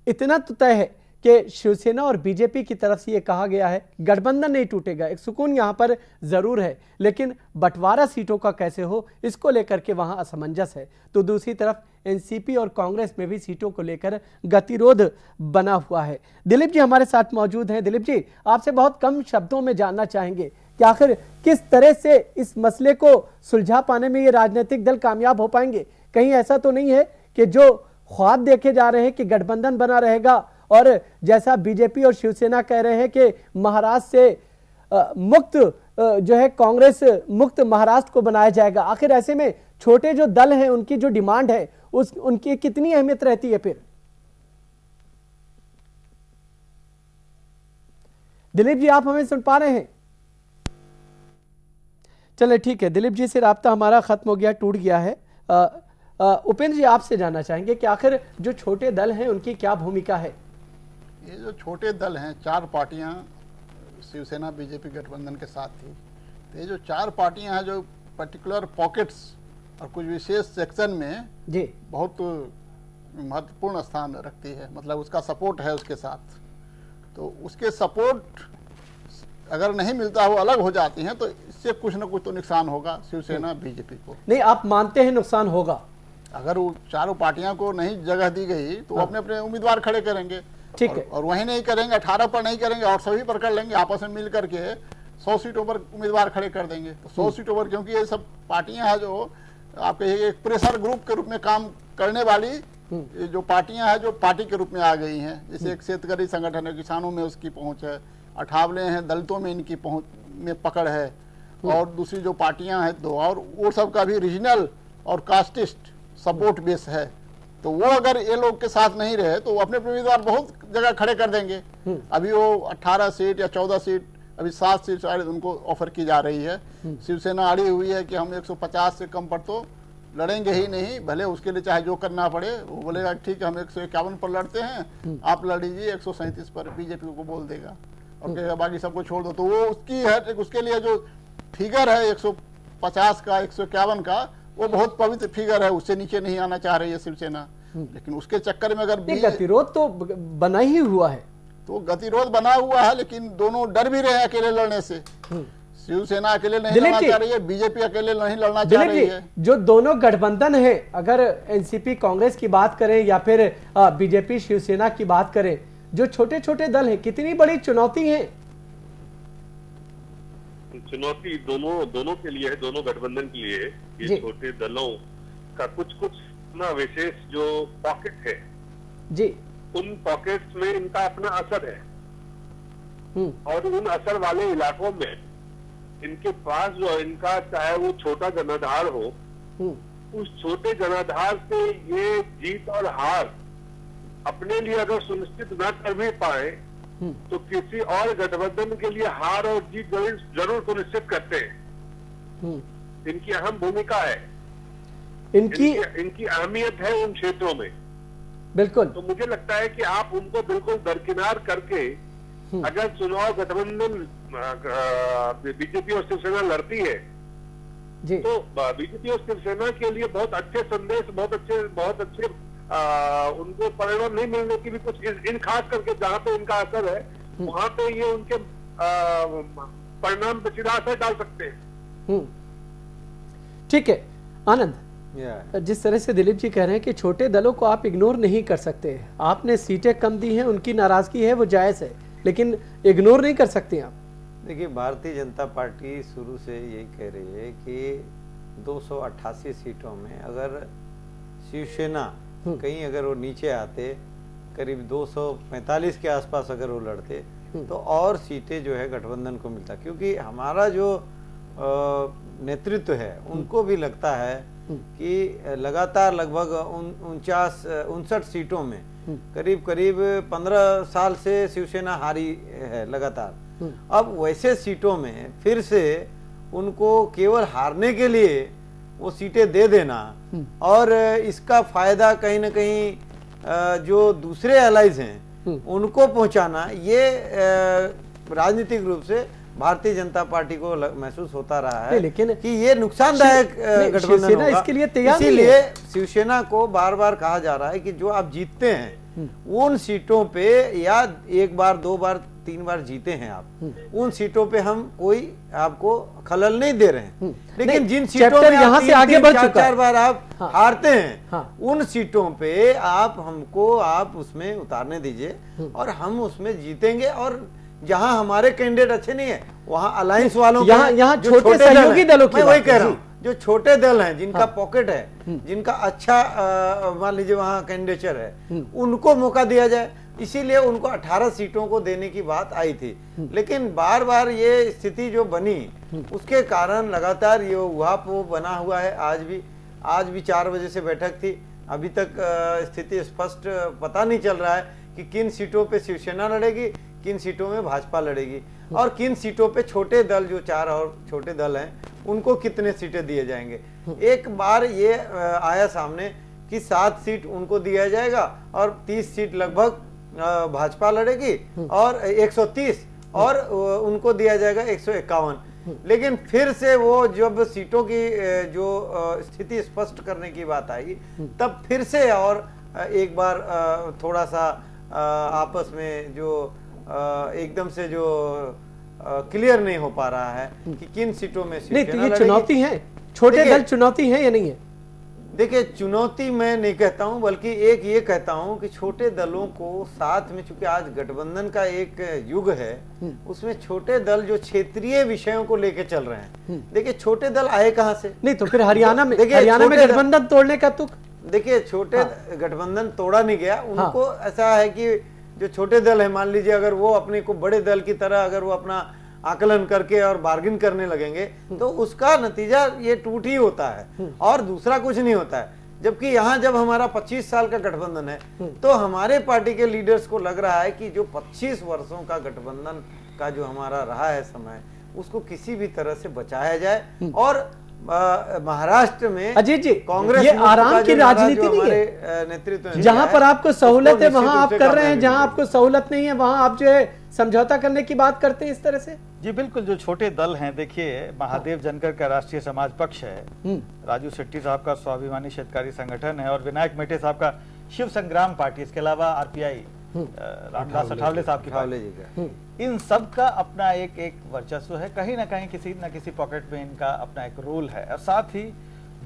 इतना तो तय है कि शिवसेना और बीजेपी की तरफ से यह कहा गया है गठबंधन नहीं टूटेगा, एक सुकून यहां पर जरूर है, लेकिन बंटवारा सीटों का कैसे हो इसको लेकर के वहां असमंजस है। तो दूसरी तरफ एनसीपी और कांग्रेस में भी सीटों को लेकर गतिरोध बना हुआ है। दिलीप जी हमारे साथ मौजूद हैं। दिलीप जी, आपसे बहुत कम शब्दों में जानना चाहेंगे कि आखिर किस तरह से इस मसले को सुलझा पाने में ये राजनीतिक दल कामयाब हो पाएंगे? कहीं ऐसा तो नहीं है कि जो ख्वाब देखे जा रहे हैं कि गठबंधन बना रहेगा, और जैसा बीजेपी और शिवसेना कह रहे हैं कि महाराष्ट्र से मुक्त जो है कांग्रेस मुक्त महाराष्ट्र को बनाया जाएगा, आखिर ऐसे में छोटे जो दल हैं उनकी जो डिमांड है उनकी कितनी अहमियत रहती है? फिर दिलीप जी आप हमें सुन पा रहे हैं? चले ठीक है, दिलीप जी से राब्ता हमारा खत्म हो गया, टूट गया है। उपेंद्र जी आपसे जानना चाहेंगे कि आखिर जो छोटे दल हैं उनकी क्या भूमिका है? ये जो छोटे दल हैं, 4 पार्टियां शिवसेना बीजेपी गठबंधन के साथ थी, तो ये जो 4 पार्टियां हैं जो पर्टिकुलर पॉकेट्स और कुछ विशेष सेक्शन में जी बहुत महत्वपूर्ण स्थान रखती है, मतलब उसका सपोर्ट है उसके साथ, तो उसके सपोर्ट अगर नहीं मिलता, वो अलग हो जाती हैं, तो इससे कुछ ना कुछ तो नुकसान होगा शिवसेना बीजेपी को। नहीं, आप मानते हैं नुकसान होगा? अगर वो चारों पार्टियां को नहीं जगह दी गई तो वो अपने अपने उम्मीदवार खड़े करेंगे, ठीक है, और वही नहीं करेंगे, 18 पर नहीं करेंगे और सभी पर कर लेंगे, आपस में मिल करके 100 सीटों पर उम्मीदवार खड़े कर देंगे। तो 100 सीटों पर, क्योंकि ये सब पार्टियां हैं जो आपके एक प्रेशर ग्रुप के रूप में काम करने वाली जो पार्टियां हैं, जो पार्टी के रूप में आ गई हैं, जैसे एक शेतकारी संगठन है, किसानों में उसकी पहुंच है, अठावले हैं, दलितों में इनकी पहुंच में पकड़ है, और दूसरी जो पार्टियां हैं 2 और वो सब का भी रीजनल और कास्टिस्ट सपोर्ट बेस है, तो वो अगर ये लोग के साथ नहीं रहे तो वो अपने उम्मीदवार बहुत जगह खड़े कर देंगे। अभी वो 18 सीट या 14 सीट, अभी 7 सीट शायद उनको ऑफर की जा रही है। शिवसेना अड़ी हुई है कि हम 150 से कम पर तो लड़ेंगे ही नहीं, भले उसके लिए चाहे जो करना पड़े। वो बोलेगा ठीक है हम 151 पर लड़ते हैं, आप लड़ लीजिए 137 पर, बीजेपी को बोल देगा और कहेगा बाकी सबको छोड़ दो। तो वो उसकी है, उसके लिए जो फिगर है 150 का, 151 का, वो बहुत पवित्र फिगर है, उससे नीचे नहीं आना चाह रही है शिवसेना। लेकिन उसके चक्कर में अगर गतिरोध तो बना ही हुआ है, तो गतिरोध बना हुआ है, लेकिन दोनों डर भी रहे हैं अकेले लड़ने से। शिवसेना अकेले नहीं लड़ना चाह रही है, बीजेपी अकेले नहीं लड़ना चाह रही है। जो दोनों गठबंधन है, अगर एनसीपी कांग्रेस की बात करें या फिर बीजेपी शिवसेना की बात करें, जो छोटे छोटे दल हैं, कितनी बड़ी चुनौती है? चुनौती दोनों के लिए है, दोनों गठबंधन के लिए। ये छोटे दलों का कुछ ना विशेष जो पॉकेट है जी, उन पॉकेट्स में इनका अपना असर है, और उन असर वाले इलाकों में इनके पास जो इनका चाहे वो छोटा जनाधार हो, उस छोटे जनाधार से ये जीत और हार अपने लिए अगर सुनिश्चित न कर भी पाए तो किसी और गठबंधन के लिए हार और जीत जरूर सुनिश्चित करते हैं। इनकी अहम भूमिका है, इनकी अहमियत है उन क्षेत्रों में। बिल्कुल। तो मुझे लगता है कि आप उनको बिल्कुल दरकिनार करके अगर चुनाव गठबंधन बीजेपी और शिवसेना लड़ती है जी, तो बीजेपी और शिवसेना के लिए बहुत अच्छे संदेश, बहुत अच्छे उनको परिणाम नहीं मिलने की भी कुछ इन खास करके जहां पे इनका असर है वहां पे ये उनके परिणाम पे सीधा असर डाल सकते हैं। ठीक है आनंद, जिस तरह से दिलीप जी कह रहे हैं कि छोटे दलों को आप इग्नोर नहीं कर सकते, आपने सीटें कम दी हैं, उनकी नाराजगी है वो जायज है, लेकिन इग्नोर नहीं कर सकते आप। देखिए, भारतीय जनता पार्टी शुरू से यही कह रही है कि 288 सीटों में अगर शिवसेना कहीं अगर वो नीचे आते, करीब 245 के आसपास अगर वो लड़ते, तो और सीटें जो है गठबंधन को मिलता, क्योंकि हमारा जो नेतृत्व है उनको भी लगता है कि लगातार लगभग 59 सीटों में करीब 15 साल से शिवसेना हारी है लगातार। अब वैसे सीटों में फिर से उनको केवल हारने के लिए वो सीटें दे देना और इसका फायदा कहीं ना कहीं जो दूसरे एलाइज हैं उनको पहुंचाना, ये राजनीतिक रूप से भारतीय जनता पार्टी को महसूस होता रहा है, लेकिन कि ये नुकसानदायक गठबंधन होगा। इसके लिए तैयार इसीलिए शिवसेना को बार बार कहा जा रहा है कि जो आप जीतते हैं उन सीटों पे, या 1 बार 2 बार 3 बार जीते हैं आप, उन सीटों पे हम कोई आपको खलल नहीं दे रहे हैं, लेकिन जिन सीटों में यहाँ से आगे बढ़ चुका 4 बार आप हारते हैं, उन सीटों पे आप उसमें उतारने दीजिए और हम उसमें जीतेंगे। और जहां हमारे कैंडिडेट अच्छे नहीं है वहां अलायंस वालों यहाँ छोटे सहयोगी दलों की वही कह रहा हूँ, जो छोटे दल हैं जिनका पॉकेट है, जिनका अच्छा मान लीजिए वहां कैंडिडेचर है, उनको मौका दिया जाए। इसीलिए उनको 18 सीटों को देने की बात आई थी, लेकिन बार बार ये स्थिति जो बनी उसके कारण लगातार ये उहापोह बना हुआ है। आज भी 4 बजे से बैठक थी, अभी तक स्थिति स्पष्ट पता नहीं चल रहा है कि किन सीटों पे शिवसेना लड़ेगी, किन सीटों में भाजपा लड़ेगी और किन सीटों पे छोटे दल, जो 4 और छोटे दल हैं उनको कितने सीटें दिए जाएंगे। एक बार ये आया सामने कि 7 सीट उनको दिया जाएगा और 30 सीट लगभग भाजपा लड़ेगी और 130 और उनको दिया जाएगा 151। लेकिन फिर से वो जब सीटों की जो स्थिति स्पष्ट करने की बात आई तब फिर से और एक बार थोड़ा सा आपस में जो एकदम से जो क्लियर नहीं हो पा रहा है कि किन सीटों में सीटें नहीं, तो ये चुनौती है, छोटे दल चुनौती है या नहीं है? देखिए, चुनौती मैं नहीं कहता हूं, बल्कि एक ये कहता हूं कि छोटे दलों को साथ में, चूंकि आज गठबंधन का एक युग है, उसमें छोटे दल जो क्षेत्रीय विषयों को लेके चल रहे हैं, देखिए छोटे दल आए कहां से? नहीं तो फिर हरियाणा में गठबंधन तोड़ने का तुक, देखिए छोटे गठबंधन तोड़ा नहीं गया, उनको ऐसा है कि जो छोटे दल है, मान लीजिए अगर वो अपने को बड़े दल की तरह अगर वो अपना आकलन करके और बार्गिन करने लगेंगे तो उसका नतीजा ये टूट ही होता है और दूसरा कुछ नहीं होता है। जबकि यहाँ जब हमारा 25 साल का गठबंधन है तो हमारे पार्टी के लीडर्स को लग रहा है कि जो 25 वर्षों का गठबंधन का जो हमारा रहा है समय, उसको किसी भी तरह से बचाया जाए। और महाराष्ट्र में अजीत जी, कांग्रेस ये आराम की राजनीति नहीं है, नेतृत्व जहां पर आपको सहूलत है वहां आप कर रहे हैं, जहां आपको सहूलत नहीं है वहां आप जो है समझौता करने की बात करते हैं इस तरह से। जी बिल्कुल, जो छोटे दल हैं, देखिए महादेव जनकर का राष्ट्रीय समाज पक्ष है, राजू शेट्टी साहब का स्वाभिमानी शेतकारी संगठन है और विनायक मेटे साहब का शिव संग्राम पार्टी, इसके अलावा आरपीआई रामदास अठावले साहब की पार्टी, इन सब का अपना एक वर्चस्व है। कहीं ना कहीं किसी न किसी पॉकेट में इनका अपना एक रोल है और साथ ही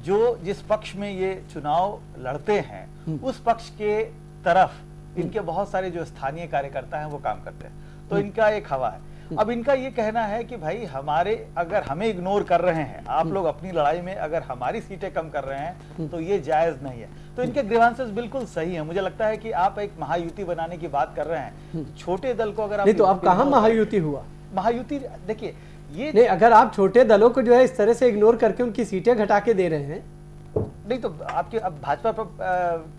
जो जिस पक्ष में ये चुनाव लड़ते हैं उस पक्ष के तरफ इनके बहुत सारे जो स्थानीय कार्यकर्ता हैं वो काम करते हैं, तो इनका एक हवा है। अब इनका ये कहना है कि भाई हमारे, अगर हमें इग्नोर कर रहे हैं आप लोग अपनी लड़ाई में, अगर हमारी सीटें कम कर रहे हैं तो ये जायज नहीं है। तो इनके ग्रीवांसेस बिल्कुल सही है। मुझे लगता है कि आप एक महायुति बनाने की बात कर रहे हैं, छोटे दल को अगर आप नहीं तो अब कहां महायुति हुआ? महायुति देखिए ये नहीं, अगर आप छोटे दलों को जो है इस तरह से इग्नोर करके उनकी सीटें घटा के दे रहे हैं, नहीं तो आपके अब भाजपा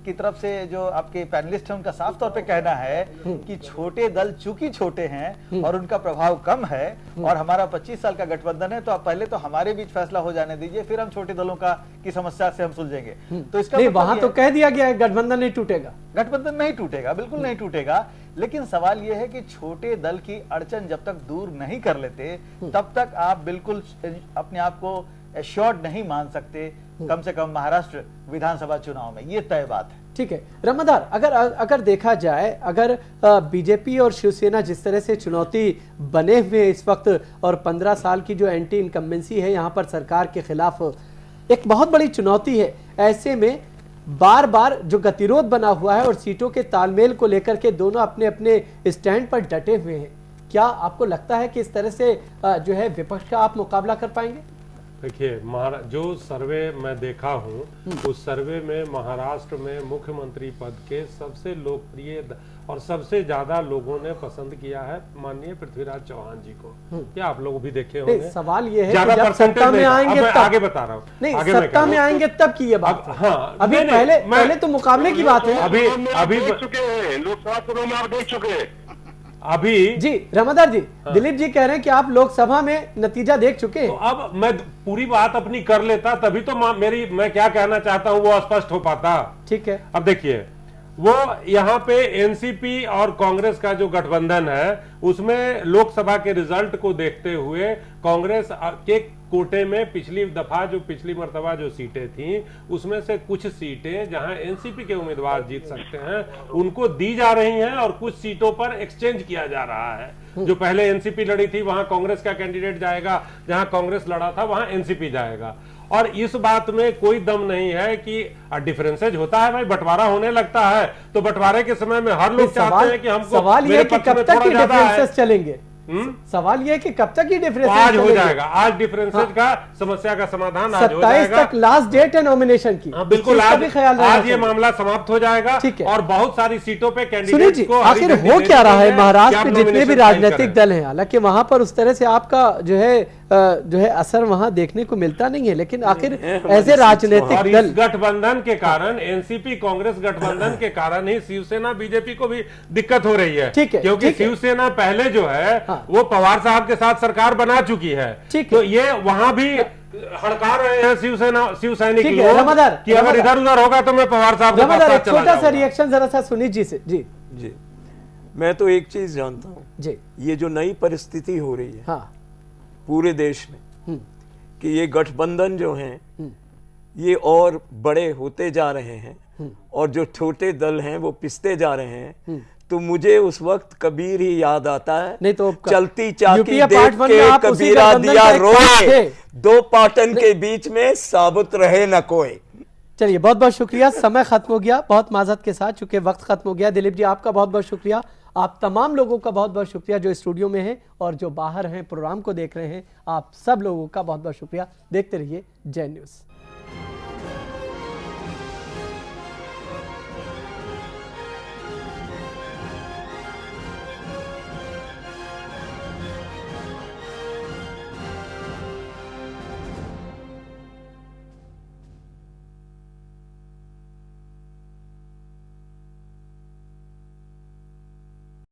की तरफ से जो आपके पैनलिस्ट हैं उनका साफ तौर पे कहना है कि छोटे दल चूंकि छोटे हैं और उनका प्रभाव कम है और हमारा 25 साल का गठबंधन है, तो आप पहले तो हमारे बीच फैसला हो जाने दीजिए, फिर हम छोटे दलों की समस्या से हम सुलझेंगे। तो इसका नहीं, वहां तो कह दिया गया है गठबंधन नहीं टूटेगा। गठबंधन नहीं टूटेगा, बिल्कुल नहीं टूटेगा, लेकिन सवाल यह है कि छोटे दल की अड़चन जब तक दूर नहीं कर लेते तब तक आप बिल्कुल अपने आप को एश्योर्ड नहीं मान सकते, कम से कम महाराष्ट्र विधानसभा चुनाव में, ये तय बात है। ठीक है रामाधार, अगर देखा जाए, अगर बीजेपी और शिवसेना जिस तरह से चुनौती बने हुए इस वक्त और 15 साल की जो एंटी इनकम्बेंसी है यहाँ पर सरकार के खिलाफ एक बहुत बड़ी चुनौती है, ऐसे में बार बार जो गतिरोध बना हुआ है और सीटों के तालमेल को लेकर के दोनों अपने अपने स्टैंड पर डटे हुए हैं, क्या आपको लगता है कि इस तरह से जो है विपक्ष का आप मुकाबला कर पाएंगे? देखिए, जो सर्वे मैं देखा हूं उस सर्वे में महाराष्ट्र में मुख्यमंत्री पद के सबसे लोकप्रिय और सबसे ज्यादा लोगों ने पसंद किया है माननीय पृथ्वीराज चौहान जी को। क्या आप लोग भी देखे होंगे? सवाल ये है कि जब सत्ता में आएंगे तब, आगे बता रहा हूँ, नहीं सत्ता में आएंगे तब की ये बात। हाँ, अभी पहले तो मुकाबले की बात है। अभी चुके हैं लोकसभा चुनाव में, आप देख चुके हैं अभी जी। रामाधार जी, दिलीप जी कह रहे हैं कि आप लोकसभा में नतीजा देख चुके हैं। तो अब मैं पूरी बात अपनी कर लेता तभी तो मैं क्या कहना चाहता हूं वो स्पष्ट हो पाता। ठीक है, अब देखिए, वो यहाँ पे एनसीपी और कांग्रेस का जो गठबंधन है उसमें लोकसभा के रिजल्ट को देखते हुए कांग्रेस के कोटे में पिछली मर्तबा जो सीटें थी उसमें से कुछ सीटें जहां एनसीपी के उम्मीदवार जीत सकते हैं उनको दी जा रही हैं और कुछ सीटों पर एक्सचेंज किया जा रहा है। जो पहले एनसीपी लड़ी थी वहां कांग्रेस का कैंडिडेट जाएगा, जहां कांग्रेस लड़ा था वहां एनसीपी जाएगा। और इस बात में कोई दम नहीं है कि डिफरेंसेज होता है भाई, बंटवारा होने लगता है तो बंटवारे के समय में हर लोग चाहते हैं कि हमको सवाल ये है कि कब तक ये डिफरेंसेस चलेंगे। सवाल ये है कि कब तक ये डिफरेंसेस आज हो जाएगा, आज डिफरेंसेज का समस्या का समाधान आज हो जाएगा। 27 तक लास्ट डेट है नॉमिनेशन की। हाँ बिल्कुल, आज ये मामला समाप्त हो जाएगा और बहुत सारी सीटों पे कैंडिडेट को आखिर हो क्या रहा है महाराष्ट्र में जितने भी राजनीतिक दल हैं, हालांकि वहां पर उस तरह से आपका जो है असर वहां देखने को मिलता नहीं है, लेकिन आखिर ऐसे राजनीतिक दल गठबंधन के कारण, एनसीपी कांग्रेस गठबंधन के कारण ही शिवसेना बीजेपी को भी दिक्कत हो रही है, क्योंकि शिवसेना पहले जो है वो पवार साहब के साथ सरकार बना चुकी है, तो ये वहां भी हड़का रहे हैं शिव सैनिक ठीक है, लोग रमादार, कि अगर इधर उधर होगा तो मैं पवार साहब के पास रमादार, एक चला छोटा सा जाऊंगा। रिएक्शन जरा सा सुनीत जी से। जी जी, मैं तो एक चीज जानता हूं, जी, ये जो नई परिस्थिति हो रही है हाँ, पूरे देश में कि ये गठबंधन जो हैं ये और बड़े होते जा रहे हैं और जो छोटे दल हैं वो पिसते जा रहे हैं, तो मुझे उस वक्त कबीर ही याद आता है। नहीं तो चलती चाकी यूपीए देख पार्ट वन के में आप उसी कबीरा गठबंधन दिया का एक पार्ट रोए, थे। दो पाटन के बीच में साबुत रहे न कोई। चलिए बहुत बहुत शुक्रिया, समय खत्म हो गया बहुत माजरत के साथ, चूंकि वक्त खत्म हो गया। दिलीप जी आपका बहुत बहुत शुक्रिया, आप तमाम लोगों का बहुत बहुत शुक्रिया जो स्टूडियो में हैं और जो बाहर हैं प्रोग्राम को देख रहे हैं, आप सब लोगों का बहुत बहुत शुक्रिया। देखते रहिए जय न्यूज़।